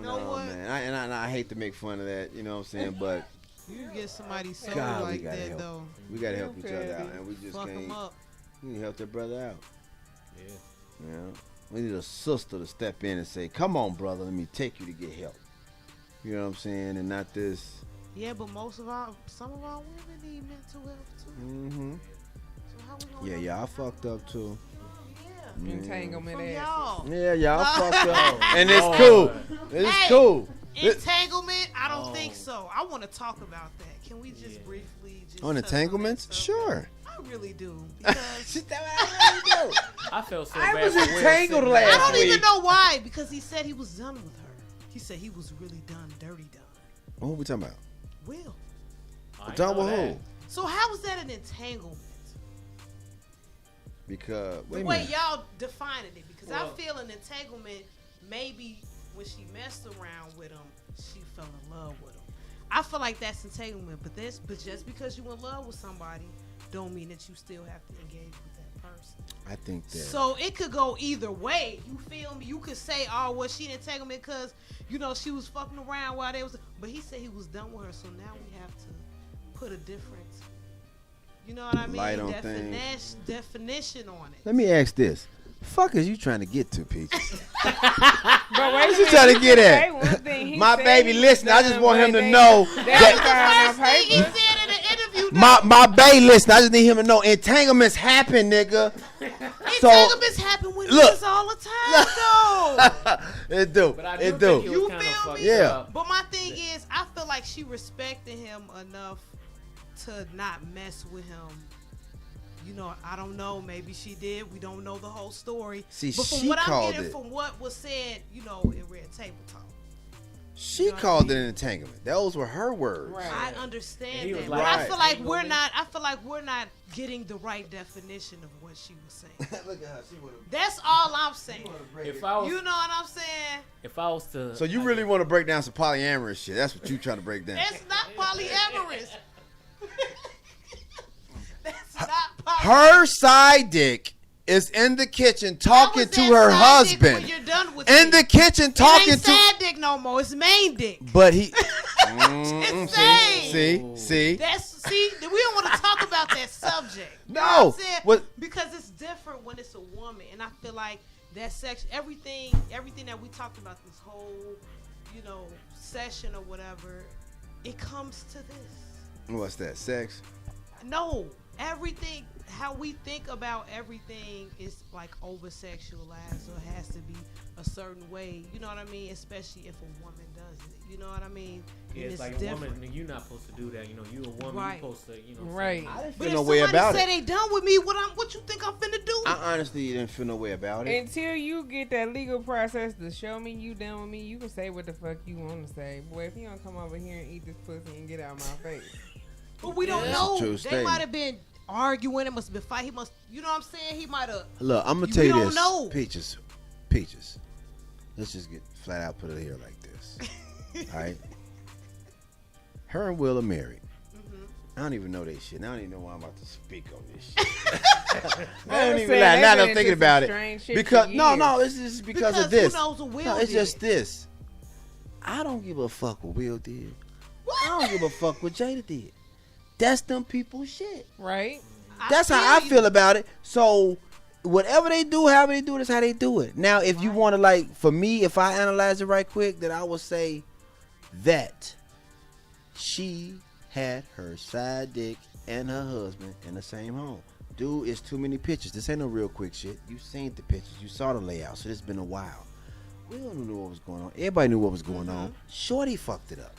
[SPEAKER 6] know what?
[SPEAKER 5] Man, I hate to make fun of that. You know what I'm saying? But
[SPEAKER 6] You get somebody soul
[SPEAKER 5] God, we
[SPEAKER 6] like
[SPEAKER 5] gotta
[SPEAKER 6] that
[SPEAKER 5] help.
[SPEAKER 6] though.
[SPEAKER 5] we gotta help each other out, and we just
[SPEAKER 6] Fuck them
[SPEAKER 5] can't.
[SPEAKER 6] up.
[SPEAKER 5] We need to help that brother out.
[SPEAKER 3] Yeah.
[SPEAKER 5] You know, we need a sister to step in and say, "Come on, brother, let me take you to get help." You know what I'm saying? And not this.
[SPEAKER 6] Yeah, but some of our women need mental health too.
[SPEAKER 5] Mm-hmm.
[SPEAKER 6] So how we gonna
[SPEAKER 5] Yeah, y'all fucked up too.
[SPEAKER 6] Yeah.
[SPEAKER 4] Entanglement
[SPEAKER 6] From
[SPEAKER 4] ass.
[SPEAKER 6] y'all.
[SPEAKER 5] Yeah, y'all fucked up,
[SPEAKER 3] Oh,
[SPEAKER 5] and it's
[SPEAKER 3] Lord.
[SPEAKER 5] cool. It's
[SPEAKER 6] Hey.
[SPEAKER 5] cool.
[SPEAKER 6] Entanglement? I don't
[SPEAKER 3] Oh.
[SPEAKER 6] think so. I want to talk about that. Can we just
[SPEAKER 3] Yeah.
[SPEAKER 6] briefly just
[SPEAKER 5] On
[SPEAKER 6] touch
[SPEAKER 5] entanglements?
[SPEAKER 6] that subject?
[SPEAKER 5] Sure.
[SPEAKER 6] I really do because
[SPEAKER 5] Shit, that I really do.
[SPEAKER 3] I felt so
[SPEAKER 5] I
[SPEAKER 3] bad.
[SPEAKER 5] was
[SPEAKER 3] for Will
[SPEAKER 5] entangled
[SPEAKER 3] sitting
[SPEAKER 5] last
[SPEAKER 3] there.
[SPEAKER 6] I don't
[SPEAKER 5] week.
[SPEAKER 6] even know why. Because he said he was done with her. He said he was really done, dirty done.
[SPEAKER 5] What we talking about?
[SPEAKER 6] Will.
[SPEAKER 3] I ain't
[SPEAKER 5] Talking
[SPEAKER 3] know
[SPEAKER 5] about
[SPEAKER 3] that.
[SPEAKER 5] who?
[SPEAKER 6] So how is that an entanglement?
[SPEAKER 5] Because
[SPEAKER 6] The
[SPEAKER 5] wait a
[SPEAKER 6] way
[SPEAKER 5] minute.
[SPEAKER 6] y'all defining it, because
[SPEAKER 3] Well-
[SPEAKER 6] I feel an entanglement. Maybe when she messed around with him, she fell in love with him. I feel like that's entanglement, but just because you in love with somebody, don't mean that you still have to engage with that person.
[SPEAKER 5] I think that.
[SPEAKER 6] So it could go either way. You feel me? You could say, "Oh, well, she an entanglement because she was fucking around while they was." But he said he was done with her, so now we have to put a different. You know what I mean?
[SPEAKER 5] Light on things.
[SPEAKER 6] Definition on it.
[SPEAKER 5] Let me ask this. Fuck is you trying to get to, Peach?
[SPEAKER 4] But wait
[SPEAKER 5] What you trying to get at? My baby, listen, I just want him to know
[SPEAKER 6] That's
[SPEAKER 5] that
[SPEAKER 6] the first thing he said in the interview.
[SPEAKER 5] my baby, listen, I just need him to know entanglements happen, nigga. So
[SPEAKER 6] Entanglements happen with
[SPEAKER 5] look.
[SPEAKER 6] niggas all the time, though.
[SPEAKER 5] it do.
[SPEAKER 3] But I do
[SPEAKER 5] It
[SPEAKER 3] think he
[SPEAKER 5] do.
[SPEAKER 3] was
[SPEAKER 6] You
[SPEAKER 3] kind of
[SPEAKER 6] feel
[SPEAKER 3] fucked
[SPEAKER 6] me?
[SPEAKER 5] Yeah.
[SPEAKER 3] up.
[SPEAKER 6] But my thing is, I feel like she respected him enough to not mess with him. I don't know. Maybe she did. We don't know the whole story.
[SPEAKER 5] See,
[SPEAKER 6] but from
[SPEAKER 5] she
[SPEAKER 6] what I'm
[SPEAKER 5] called
[SPEAKER 6] getting
[SPEAKER 5] it.
[SPEAKER 6] from what was said, in Red Table Talk,
[SPEAKER 5] She
[SPEAKER 6] You know what I
[SPEAKER 5] called it
[SPEAKER 6] mean?
[SPEAKER 5] an entanglement. Those were her words.
[SPEAKER 4] Right.
[SPEAKER 6] I
[SPEAKER 3] And
[SPEAKER 6] understand
[SPEAKER 3] he was
[SPEAKER 6] that.
[SPEAKER 3] like,
[SPEAKER 6] But I
[SPEAKER 5] Right.
[SPEAKER 6] feel like
[SPEAKER 3] entanglement.
[SPEAKER 6] we're not getting the right definition of what she was saying.
[SPEAKER 5] Look at her. She would've-
[SPEAKER 6] That's all I'm saying.
[SPEAKER 3] If I was,
[SPEAKER 6] You know what I'm saying?
[SPEAKER 3] if I was to,
[SPEAKER 5] So you really want to break down some polyamorous shit? That's what you trying to break down.
[SPEAKER 6] That's not polyamorous. That's not polyamorous.
[SPEAKER 5] Her side dick is in the kitchen talking to her husband.
[SPEAKER 6] When you're done with
[SPEAKER 5] In
[SPEAKER 6] me.
[SPEAKER 5] the kitchen
[SPEAKER 6] It
[SPEAKER 5] talking
[SPEAKER 6] ain't
[SPEAKER 5] to.
[SPEAKER 6] side dick no more. It's main dick.
[SPEAKER 5] But he.
[SPEAKER 6] Just saying.
[SPEAKER 5] See.
[SPEAKER 6] We don't want to talk about that subject. You know
[SPEAKER 5] No.
[SPEAKER 6] what I'm saying?
[SPEAKER 5] What-
[SPEAKER 6] Because it's different when it's a woman, and I feel like that sex, everything that we talked about this whole, session or whatever, it comes to this.
[SPEAKER 5] What's that? Sex?
[SPEAKER 6] No, everything. How we think about everything is like over sexualized, or it has to be a certain way. You know what I mean? Especially if a woman does it. You know what I mean?
[SPEAKER 3] Yeah, it's like
[SPEAKER 6] different.
[SPEAKER 3] a woman. You're not supposed to do that. You a woman.
[SPEAKER 6] Right.
[SPEAKER 3] You're supposed to,
[SPEAKER 4] Right.
[SPEAKER 5] I didn't
[SPEAKER 6] But
[SPEAKER 5] feel
[SPEAKER 6] if
[SPEAKER 5] no way
[SPEAKER 6] somebody
[SPEAKER 5] about
[SPEAKER 6] say
[SPEAKER 5] it.
[SPEAKER 6] they done with me, what you think I'm finna do?
[SPEAKER 5] I honestly didn't feel no way about it.
[SPEAKER 4] Until you get that legal process to show me you done with me, you can say what the fuck you want to say. Boy, if you don't come over here and eat this pussy and get out my face.
[SPEAKER 6] But we don't
[SPEAKER 5] That's a
[SPEAKER 6] know.
[SPEAKER 5] true
[SPEAKER 6] They
[SPEAKER 5] statement.
[SPEAKER 6] might have been arguing. It must have been fight. He must. You know what I'm saying? He might have.
[SPEAKER 5] Look, I'm gonna
[SPEAKER 6] You
[SPEAKER 5] tell you
[SPEAKER 6] don't
[SPEAKER 5] this.
[SPEAKER 6] know.
[SPEAKER 5] Peaches. Let's just get flat out put it here like this. All right. Her and Will are married. I don't even know that shit. I don't even know why I'm about to speak on this shit. I don't even lie. Now that I'm thinking about it, because no, it's just because of this.
[SPEAKER 6] Who knows what Will
[SPEAKER 5] It's
[SPEAKER 6] did?
[SPEAKER 5] just this. I don't give a fuck what Will did. I don't give a fuck what Jada did. That's them people's shit.
[SPEAKER 4] Right?
[SPEAKER 5] That's how I feel about it. So whatever they do, however they do it, is how they do it. Now, if you want to, for me, if I analyze it right quick, then I would say that she had her side dick and her husband in the same home. Dude, it's too many pictures. This ain't no real quick shit. You seen the pictures. You saw the layout. So it's been a while. We don't know what was going on. Everybody knew what was going on. Shorty fucked it up.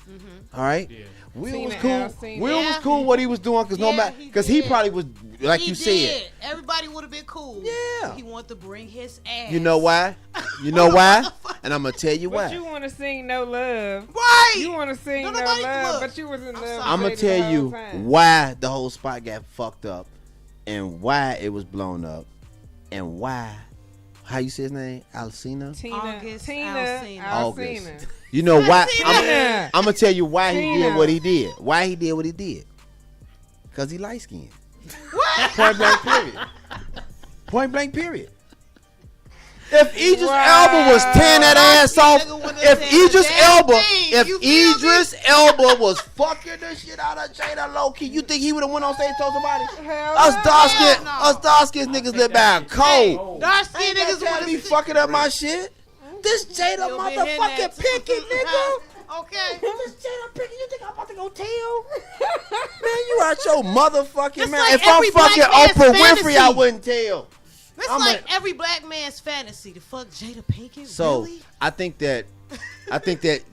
[SPEAKER 5] All right?
[SPEAKER 3] Yeah.
[SPEAKER 5] Will was
[SPEAKER 4] Tina
[SPEAKER 5] cool.
[SPEAKER 4] Alcine.
[SPEAKER 5] Will was
[SPEAKER 6] Yeah.
[SPEAKER 5] cool what he was doing because he
[SPEAKER 6] did.
[SPEAKER 5] probably was, like
[SPEAKER 6] He
[SPEAKER 5] you
[SPEAKER 6] did.
[SPEAKER 5] said.
[SPEAKER 6] Everybody would have been cool.
[SPEAKER 5] Yeah.
[SPEAKER 6] He wanted to bring his ass.
[SPEAKER 5] You know why? You know why? And I'm going to tell you
[SPEAKER 4] But
[SPEAKER 5] why.
[SPEAKER 4] you want to sing No Love.
[SPEAKER 6] Right.
[SPEAKER 4] You want to sing
[SPEAKER 6] No,
[SPEAKER 4] No
[SPEAKER 6] nobody-
[SPEAKER 4] Love,
[SPEAKER 6] look,
[SPEAKER 4] but you was in love.
[SPEAKER 6] sorry.
[SPEAKER 5] I'm going
[SPEAKER 4] with
[SPEAKER 5] to
[SPEAKER 4] Jada the
[SPEAKER 5] tell you
[SPEAKER 4] whole time.
[SPEAKER 5] why the whole spot got fucked up and why it was blown up and why, how you say his name? Alcina?
[SPEAKER 4] Tina
[SPEAKER 6] August
[SPEAKER 4] Alcina.
[SPEAKER 5] August. You know why?
[SPEAKER 4] Tina.
[SPEAKER 5] I'm going to tell you why he did
[SPEAKER 4] Tina.
[SPEAKER 5] what he did. Why he did what he did. Because he light skinned. Point blank period. Point blank period. If Idris Elba was tearing that ass off, if Idris Elba was fucking the shit out of Jada low key, you think he would have went on stage and told somebody?
[SPEAKER 4] Hell
[SPEAKER 5] Us
[SPEAKER 4] no.
[SPEAKER 5] dark skinned niggas live by a code.
[SPEAKER 6] Dark skin
[SPEAKER 5] Ain't that
[SPEAKER 6] niggas
[SPEAKER 5] trying
[SPEAKER 6] want
[SPEAKER 5] to be fucking up my shit? This Jada
[SPEAKER 6] You'll be hitting that
[SPEAKER 5] motherfucking
[SPEAKER 6] too.
[SPEAKER 5] picky nigga.
[SPEAKER 6] Okay.
[SPEAKER 5] This Jada picky, you think I'm about to go tell? Man, you out your motherfucking
[SPEAKER 6] That's
[SPEAKER 5] man.
[SPEAKER 6] like
[SPEAKER 5] If I'm
[SPEAKER 6] every black
[SPEAKER 5] fucking
[SPEAKER 6] man's
[SPEAKER 5] Oprah Winfrey, I
[SPEAKER 6] fantasy.
[SPEAKER 5] wouldn't tell.
[SPEAKER 6] That's
[SPEAKER 5] I'm
[SPEAKER 6] like
[SPEAKER 5] a-
[SPEAKER 6] every black man's fantasy to fuck Jada Pinkett.
[SPEAKER 5] So
[SPEAKER 6] really?
[SPEAKER 5] I think that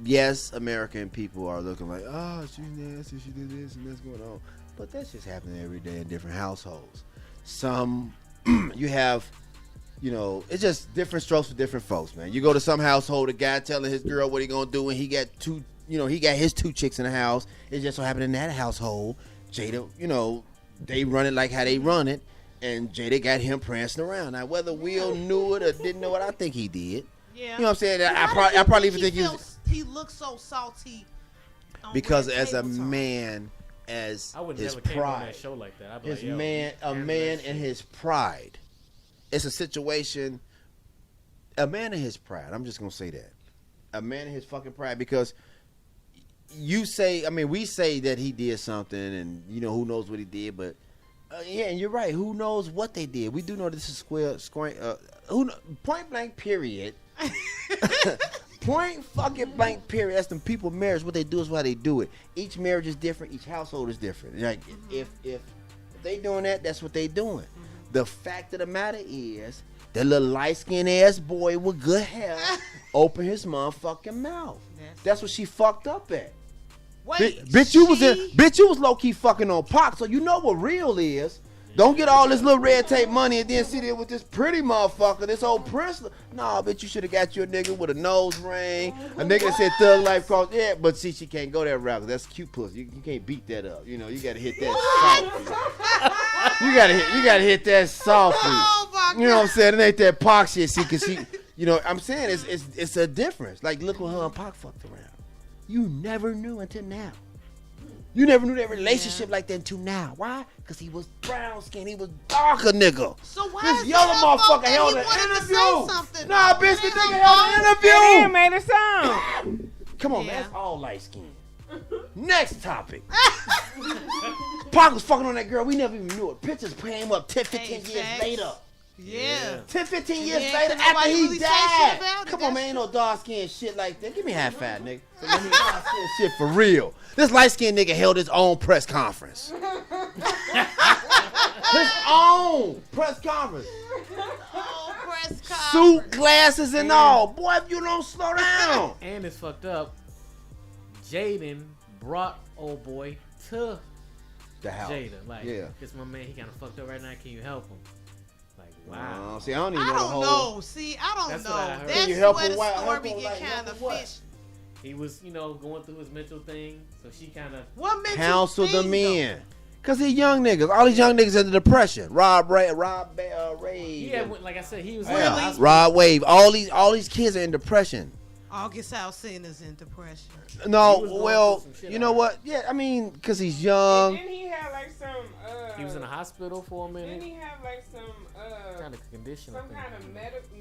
[SPEAKER 5] yes, American people are looking like, oh, she's nasty, she did this and that's going on, but that's just happening every day in different households. Some you have, it's just different strokes for different folks, man. You go to some household, a guy telling his girl what he gonna do, and he got he got his two chicks in the house. It just so happened in that household, Jada, they run it like how they run it. And Jada got him prancing around. Now, whether Will knew it or didn't know it, I think he did.
[SPEAKER 6] Yeah.
[SPEAKER 5] You know what I'm saying? I
[SPEAKER 6] Why do you
[SPEAKER 5] probably even think
[SPEAKER 6] he looked so salty. On
[SPEAKER 5] because
[SPEAKER 6] Red
[SPEAKER 5] as a
[SPEAKER 6] Table Talk.
[SPEAKER 5] man, as
[SPEAKER 3] I would
[SPEAKER 5] his
[SPEAKER 3] never came on
[SPEAKER 5] pride,
[SPEAKER 3] that show like that. I'd be
[SPEAKER 5] his
[SPEAKER 3] like, yo,
[SPEAKER 5] man, a
[SPEAKER 3] handle
[SPEAKER 5] man
[SPEAKER 3] that
[SPEAKER 5] and
[SPEAKER 3] shit.
[SPEAKER 5] his pride. It's a situation. A man and his pride. I'm just gonna say that. A man and his fucking pride, because we say that he did something, and who knows what he did, but. Yeah, and you're right. Who knows what they did? We do know this is point blank period. Point fucking blank period. That's them people marriage. What they do is why they do it. Each marriage is different. Each household is different. Like if they doing that, that's what they doing. The fact of the matter is, that little light skinned ass boy with good hair opened his motherfucking mouth. That's what she fucked up at.
[SPEAKER 6] Wait,
[SPEAKER 5] Bitch, you was low key fucking on Pac, so you know what real is. Don't get all this little red tape money and then sit there with this pretty motherfucker, this old prince. Nah, bitch, you should have got you a nigga with a nose ring, a nigga that said Thug Life cross. Yeah, but see, she can't go that route. 'Cause that's cute pussy. You can't beat that up. You gotta hit that softly. You gotta hit that softly.
[SPEAKER 6] Oh my God.
[SPEAKER 5] You know what I'm saying? It ain't that Pac shit. See, 'cause she, I'm saying it's a difference. Like, look when her and Pac fucked around. You never knew until now. You never knew that relationship like that until now. Why? Because he was brown skin. He was darker nigga.
[SPEAKER 6] So why
[SPEAKER 5] This
[SPEAKER 6] is
[SPEAKER 5] yellow
[SPEAKER 6] he up
[SPEAKER 5] motherfucker
[SPEAKER 6] and
[SPEAKER 5] held
[SPEAKER 6] he
[SPEAKER 5] an
[SPEAKER 6] wanted to
[SPEAKER 5] interview.
[SPEAKER 6] say something?
[SPEAKER 5] Nah, bitch, the nigga held an
[SPEAKER 4] They didn't
[SPEAKER 5] interview.
[SPEAKER 4] made a song.
[SPEAKER 5] Come on,
[SPEAKER 6] Yeah.
[SPEAKER 5] man. That's all light skin. Next topic. Pac was fucking on that girl. We never even knew it. Pictures came up 10, 15 years
[SPEAKER 6] facts.
[SPEAKER 5] later.
[SPEAKER 6] Yeah.
[SPEAKER 5] 10, 15 years
[SPEAKER 6] Yeah,
[SPEAKER 5] later
[SPEAKER 6] 'cause
[SPEAKER 5] after
[SPEAKER 6] nobody
[SPEAKER 5] he
[SPEAKER 6] really say
[SPEAKER 5] died.
[SPEAKER 6] shit about it.
[SPEAKER 5] Come on,
[SPEAKER 6] That's
[SPEAKER 5] man, ain't no dark skin shit like that. Give me half fat, nigga. Let me dark skin shit for real. This light skinned nigga held his own press conference. His own press conference.
[SPEAKER 6] Oh, press conference.
[SPEAKER 5] Suit, glasses, and all. Boy, if you don't slow down.
[SPEAKER 3] And it's fucked up. Jaden brought old boy to
[SPEAKER 5] The house.
[SPEAKER 3] Jada. Like,
[SPEAKER 5] Yeah.
[SPEAKER 3] this my man, he kind of fucked up right now. Can you help him? Like, wow.
[SPEAKER 5] See, I don't even
[SPEAKER 6] I
[SPEAKER 5] know the
[SPEAKER 6] don't
[SPEAKER 5] whole.
[SPEAKER 6] know. See, I don't
[SPEAKER 3] That's
[SPEAKER 6] know.
[SPEAKER 3] what I heard.
[SPEAKER 6] That's
[SPEAKER 5] Can you help
[SPEAKER 6] where
[SPEAKER 5] him?
[SPEAKER 6] the
[SPEAKER 5] Why-
[SPEAKER 6] story
[SPEAKER 5] help
[SPEAKER 6] be
[SPEAKER 5] him,
[SPEAKER 6] get
[SPEAKER 5] like,
[SPEAKER 6] kind
[SPEAKER 5] help
[SPEAKER 6] of
[SPEAKER 5] him what?
[SPEAKER 6] fishy.
[SPEAKER 3] He was, going through his mental thing. So she kind of.
[SPEAKER 6] What mental
[SPEAKER 5] Counsel the
[SPEAKER 6] thing,
[SPEAKER 5] men. Cause he young niggas. All these young niggas into depression. Rob Ray.
[SPEAKER 3] Yeah, like I said, he was.
[SPEAKER 5] Yeah.
[SPEAKER 6] Really?
[SPEAKER 5] Rod Wave. All these kids are in depression.
[SPEAKER 6] though? August Alcina's in depression.
[SPEAKER 5] No,
[SPEAKER 3] He was going
[SPEAKER 5] well,
[SPEAKER 3] through some shit
[SPEAKER 5] you know
[SPEAKER 3] already.
[SPEAKER 5] what? Yeah, I mean, cause he's
[SPEAKER 4] And
[SPEAKER 5] young.
[SPEAKER 4] then he had like some.
[SPEAKER 3] He was in the hospital for a
[SPEAKER 4] Then
[SPEAKER 3] minute.
[SPEAKER 4] he had like some.
[SPEAKER 3] Kind of condition. I
[SPEAKER 4] Some
[SPEAKER 3] think.
[SPEAKER 4] kind of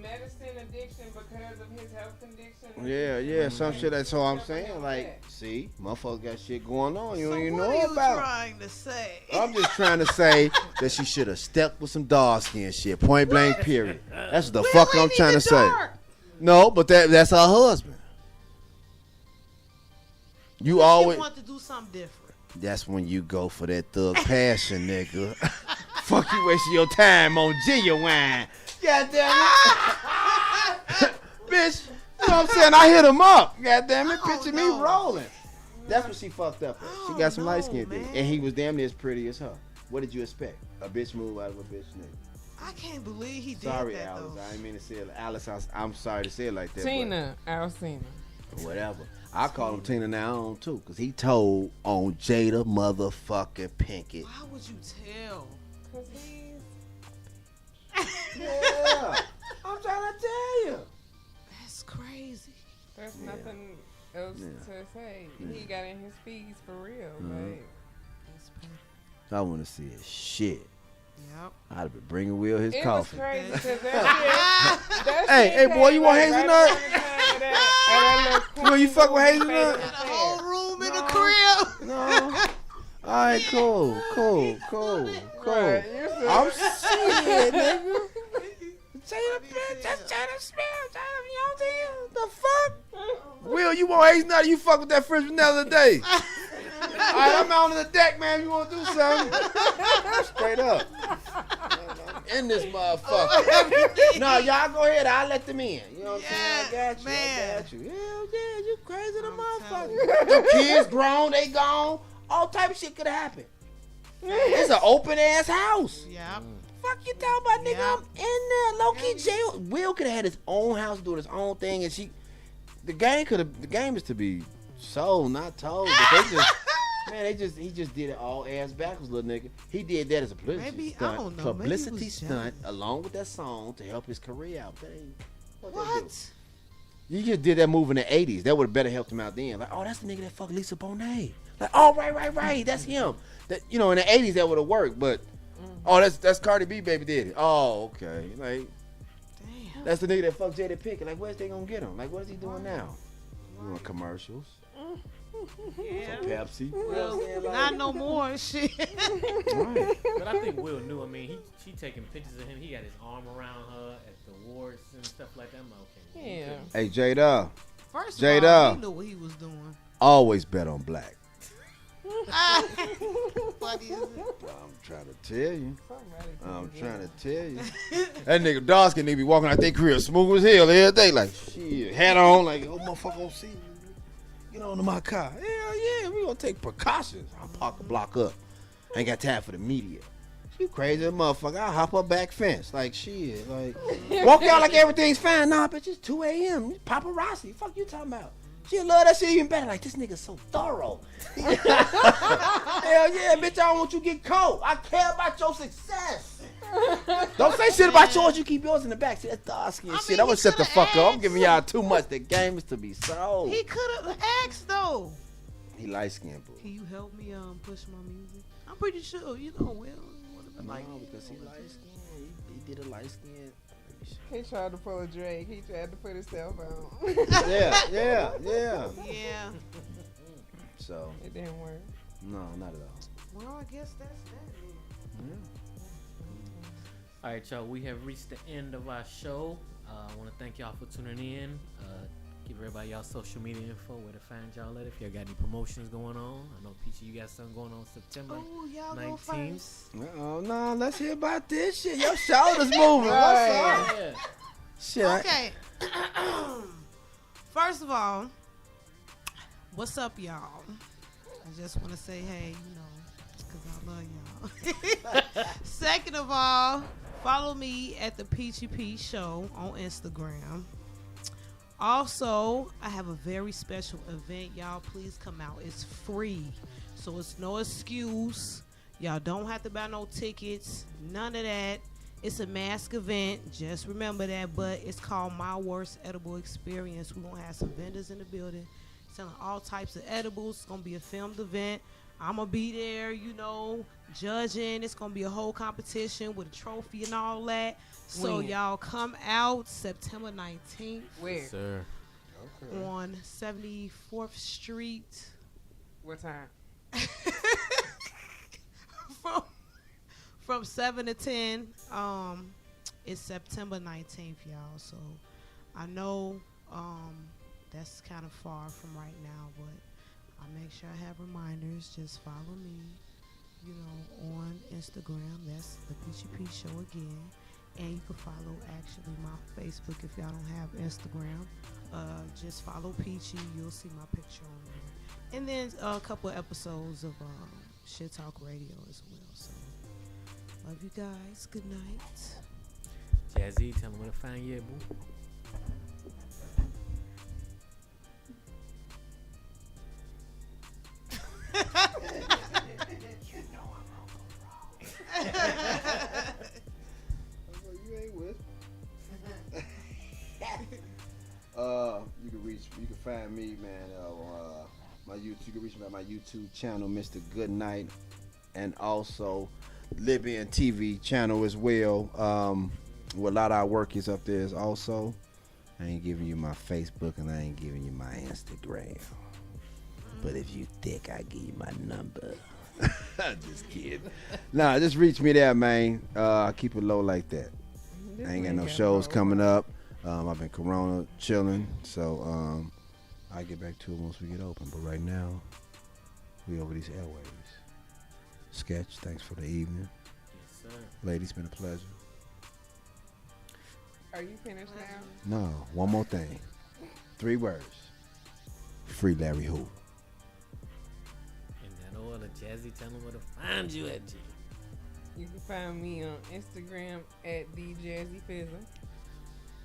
[SPEAKER 4] medicine addiction because of his health condition.
[SPEAKER 5] Yeah, some shit. That's all I'm
[SPEAKER 4] Stuff like
[SPEAKER 5] saying.
[SPEAKER 4] that.
[SPEAKER 5] Like, see, motherfucker got shit going on. You
[SPEAKER 6] So
[SPEAKER 5] don't even
[SPEAKER 6] what
[SPEAKER 5] know
[SPEAKER 6] are you
[SPEAKER 5] about.
[SPEAKER 6] trying to say?
[SPEAKER 5] I'm just trying to say that she should have stepped with some dark skin shit. Point blank, period. That's the
[SPEAKER 6] Will
[SPEAKER 5] fuck I'm
[SPEAKER 6] ain't
[SPEAKER 5] trying to
[SPEAKER 6] even
[SPEAKER 5] say.
[SPEAKER 6] dark.
[SPEAKER 5] No, but that's her husband. You
[SPEAKER 6] She
[SPEAKER 5] always.
[SPEAKER 6] want to do something different.
[SPEAKER 5] That's when you go for that thug passion, nigga. Fuck you wasting your time on genuine. God damn it. Bitch, you know what I'm saying? I hit him up. God damn it.
[SPEAKER 6] I don't
[SPEAKER 5] Picture me
[SPEAKER 6] know.
[SPEAKER 5] rolling. That's what she fucked up at. She got some
[SPEAKER 6] know,
[SPEAKER 5] light skin
[SPEAKER 6] man.
[SPEAKER 5] and he was damn near as pretty as her. What did you expect? A bitch move out of a bitch nigga.
[SPEAKER 6] I can't believe he did
[SPEAKER 5] Sorry,
[SPEAKER 6] that
[SPEAKER 5] Alice.
[SPEAKER 6] though.
[SPEAKER 5] I didn't mean to say it. Alice, I'm sorry to say it like that.
[SPEAKER 4] Tina, Alcina.
[SPEAKER 5] But whatever. I call him Tina now on too, because he told on Jada motherfucking Pinkett.
[SPEAKER 6] Why would you tell?
[SPEAKER 4] Cause he's.
[SPEAKER 5] Yeah. I'm trying to tell you.
[SPEAKER 6] That's crazy.
[SPEAKER 4] There's
[SPEAKER 5] Yeah.
[SPEAKER 4] nothing else
[SPEAKER 5] Yeah.
[SPEAKER 4] to say. He got in his fees for real.
[SPEAKER 5] Mhm.
[SPEAKER 4] Like,
[SPEAKER 6] That's crazy.
[SPEAKER 5] I want to see his shit.
[SPEAKER 6] Yep.
[SPEAKER 5] I'd have been bringing Will his
[SPEAKER 4] it was
[SPEAKER 5] coffee.
[SPEAKER 4] crazy because that
[SPEAKER 5] Hey,
[SPEAKER 4] shit
[SPEAKER 5] boy, you
[SPEAKER 4] came,
[SPEAKER 5] want
[SPEAKER 4] like,
[SPEAKER 5] hazelnut?
[SPEAKER 4] right around the time of that
[SPEAKER 5] Will you fuck with
[SPEAKER 4] little
[SPEAKER 5] hazelnut?
[SPEAKER 4] Faded
[SPEAKER 6] Got a
[SPEAKER 4] Affair.
[SPEAKER 6] whole room in the
[SPEAKER 4] No.
[SPEAKER 6] crib.
[SPEAKER 5] No. All right, cool.
[SPEAKER 4] Right, you said-
[SPEAKER 5] I'm shit, nigga.
[SPEAKER 6] Jada, bitch, that's
[SPEAKER 5] Jada Smith. You don't the fuck? Will, you want hazelnut? You fuck with that French vanilla today? All right, I'm out on the deck, man. You want to do something? Straight up. In this motherfucker. No, y'all go ahead. I'll let them in. You know what I'm saying? I got you.
[SPEAKER 6] man.
[SPEAKER 5] I got you. Hell yeah, you crazy the
[SPEAKER 6] I'm telling
[SPEAKER 5] motherfucker. The kids grown, they gone. All type of shit could have happened. It's an open ass house.
[SPEAKER 6] Yep.
[SPEAKER 5] Fuck you talking about, nigga?
[SPEAKER 6] Yeah.
[SPEAKER 5] I'm in there, low key jail. Will could have had his own house doing his own thing, and the game is to be sold, not told. But they just, man, he just did it all ass backwards, little nigga. He did that as a publicity
[SPEAKER 6] Maybe, I
[SPEAKER 5] stunt,
[SPEAKER 6] don't know, maybe he
[SPEAKER 5] publicity
[SPEAKER 6] was
[SPEAKER 5] stunt, along with that song to help his career out. That ain't what? That do?
[SPEAKER 6] What?
[SPEAKER 5] You just did that move in the '80s. That would have better helped him out then. Like, oh, that's the nigga that fucked Lisa Bonet. Like, oh, right, that's him. That in the '80s that would have worked, but oh, that's Cardi B, baby daddy. Oh, okay, like.
[SPEAKER 6] Damn.
[SPEAKER 5] That's the nigga that fucked Jada Pinkett. Like, where's they gonna get him? Like, what is he doing now? Doing commercials.
[SPEAKER 6] Yeah.
[SPEAKER 5] Pepsi.
[SPEAKER 6] Well, not no more shit.
[SPEAKER 5] Right.
[SPEAKER 3] But I think Will knew. I mean, she taking pictures of him. He got his arm around her at the awards and stuff like that. I'm like, okay.
[SPEAKER 4] Yeah.
[SPEAKER 5] Hey, Jada,
[SPEAKER 6] First of
[SPEAKER 5] Jada.
[SPEAKER 6] all, he knew what he was doing.
[SPEAKER 5] always bet on black.
[SPEAKER 6] What is it?
[SPEAKER 5] I'm trying to tell you.
[SPEAKER 4] Somebody
[SPEAKER 5] I'm
[SPEAKER 4] took it
[SPEAKER 5] trying
[SPEAKER 4] in.
[SPEAKER 5] to tell you. That nigga Dawson nigga be walking out their crib smooth as hell every day. Like, shit, hat on. Like, oh, motherfucker gonna see me. Get on to my car. Hell yeah, we gonna take precautions. I'll park the block up. Ain't got time for the media. You crazy motherfucker. I'll hop up back fence. Like, shit. Like, walk out like everything's fine. Nah, bitch, it's 2 a.m. Paparazzi. Fuck you talking about? She'll love that shit even better. Like, this nigga's so thorough. Hell yeah, bitch, I don't want you to get caught. I care about your success. Don't say shit about yours. You keep yours in the back. See, that's dog skin shit.
[SPEAKER 6] mean,
[SPEAKER 5] I'm gonna
[SPEAKER 6] he
[SPEAKER 5] shut the
[SPEAKER 6] coulda
[SPEAKER 5] fuck up. I'm
[SPEAKER 6] asked.
[SPEAKER 5] giving y'all too much. The game is to be sold.
[SPEAKER 6] He could have asked though.
[SPEAKER 5] He light skinned, boo.
[SPEAKER 6] Can you help me push my music? I'm pretty sure you know Will. Like,
[SPEAKER 5] No, because he light skinned. He did a light skinned.
[SPEAKER 4] He tried to pull a Drake. He tried to put himself on.
[SPEAKER 5] Yeah.
[SPEAKER 6] yeah.
[SPEAKER 5] So,
[SPEAKER 4] It didn't work.
[SPEAKER 5] no, not at all.
[SPEAKER 6] Well, I guess that's that.
[SPEAKER 5] Yeah.
[SPEAKER 3] All right, y'all. We have reached the end of our show. I want to thank y'all for tuning in. Give everybody y'all social media info, where to find y'all at. If y'all got any promotions going on, I know Peachy, you got something going on September
[SPEAKER 6] Oh, y'all
[SPEAKER 3] 19th.
[SPEAKER 6] go first.
[SPEAKER 5] Oh no, let's hear about this shit. Your shoulders moving. What's up?
[SPEAKER 3] Yeah.
[SPEAKER 5] Shit.
[SPEAKER 6] Okay. First of all, what's up, y'all? I just want to say, hey, because I love y'all. Second of all, follow me at the Peachy P Show on Instagram. Also, I have a very special event. Y'all, please come out. It's free, so it's no excuse. Y'all don't have to buy no tickets. None of that. It's a mask event. Just remember that. But it's called My Worst Edible Experience. We're going to have some vendors in the building selling all types of edibles. It's going to be a filmed event. I'm going to be there, judging. It's going to be a whole competition with a trophy and all that. So
[SPEAKER 4] When?
[SPEAKER 6] y'all come out September 19th
[SPEAKER 4] Where?
[SPEAKER 3] Sir.
[SPEAKER 6] on 74th Street.
[SPEAKER 4] What time?
[SPEAKER 6] From 7 to 10. It's September 19th, y'all. So I know that's kind of far from right now, but I'll make sure I have reminders. Just follow me, on Instagram. That's the Peachy P Show again. And you can follow actually my Facebook if y'all don't have Instagram. Just follow Peachy. You'll see my picture on there. And then a couple of episodes of Chittalker Radio as well. So love you guys. Good night.
[SPEAKER 3] Jazzy, tell them where to find you, boo.
[SPEAKER 5] You ain't with. You can find me, man, on my YouTube. You can reach me at my YouTube channel, Mr. Goodnight, and also Libyan TV channel as well. Where a lot of our work is up there is also. I ain't giving you my Facebook and I ain't giving you my Instagram. But if you thick, I give you my number. Just kidding. Nah, just reach me there, man. I keep it low like that. I ain't got no shows coming up. I've been Corona chilling, so I'll get back to it once we get open. But right now, we over these airwaves. Sketch, thanks for the evening.
[SPEAKER 3] Yes, sir.
[SPEAKER 5] Ladies, been a pleasure.
[SPEAKER 4] Are you finished now?
[SPEAKER 5] No, one more thing. 3 words. Free Larry Who.
[SPEAKER 3] In that order, Jazzy, tell them where to find you at, G.
[SPEAKER 4] You can find me on Instagram at TheJazzyFizzle.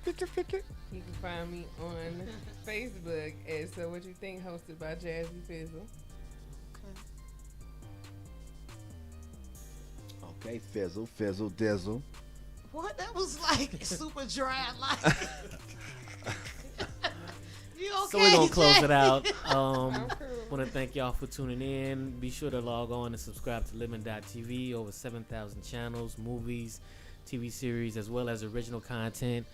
[SPEAKER 4] You can find me on Facebook at So What You Think, hosted by Jazzy Fizzle.
[SPEAKER 5] Okay, fizzle, dizzle.
[SPEAKER 6] What? That was like super dry. Like, you okay?
[SPEAKER 3] So we're going to close
[SPEAKER 6] Jay?
[SPEAKER 3] it out.
[SPEAKER 4] I'm cool.
[SPEAKER 3] Want to thank y'all for tuning in. Be sure to log on and subscribe to Living.tv. Over 7,000 channels, movies, TV series, as well as original content,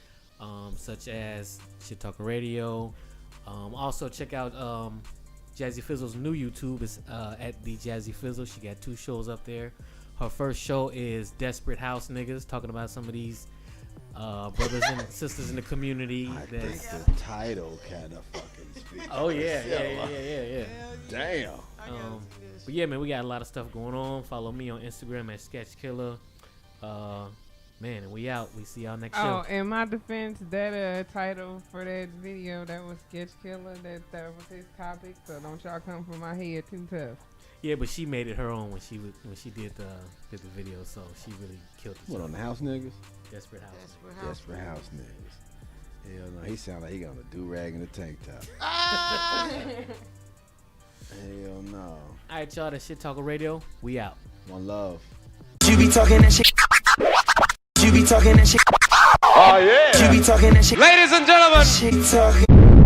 [SPEAKER 3] such as Chittalker Radio. Also, check out Jazzy Fizzle's new YouTube. Is at the Jazzy Fizzle. She got 2 shows up there. Her first show is Desperate House Niggas, talking about some of these brothers and sisters in the community.
[SPEAKER 5] I think the title kind of fucking speaks.
[SPEAKER 3] Oh yeah.
[SPEAKER 5] Damn.
[SPEAKER 3] But yeah, man, we got a lot of stuff going on. Follow me on Instagram at SketchKiller. Man, and we out. We see y'all next show.
[SPEAKER 4] Oh, in my defense, that title for that video, that was Sketch Killer. That was his topic. So don't y'all come for my head too tough.
[SPEAKER 3] Yeah, but she made it her own when she did the video, so she really killed it.
[SPEAKER 5] What, on the house niggas?
[SPEAKER 3] Desperate House.
[SPEAKER 5] Desperate house niggas. Hell no, he sound like he got a do-rag and a tank top. Hell no.
[SPEAKER 3] All right, y'all. That's Chittalker Radio. We out.
[SPEAKER 5] One love.
[SPEAKER 1] You be talking that shit. You be talking that shit.
[SPEAKER 2] Oh yeah.
[SPEAKER 1] You be talking that shit.
[SPEAKER 2] Ladies and gentlemen.
[SPEAKER 1] Shit talking.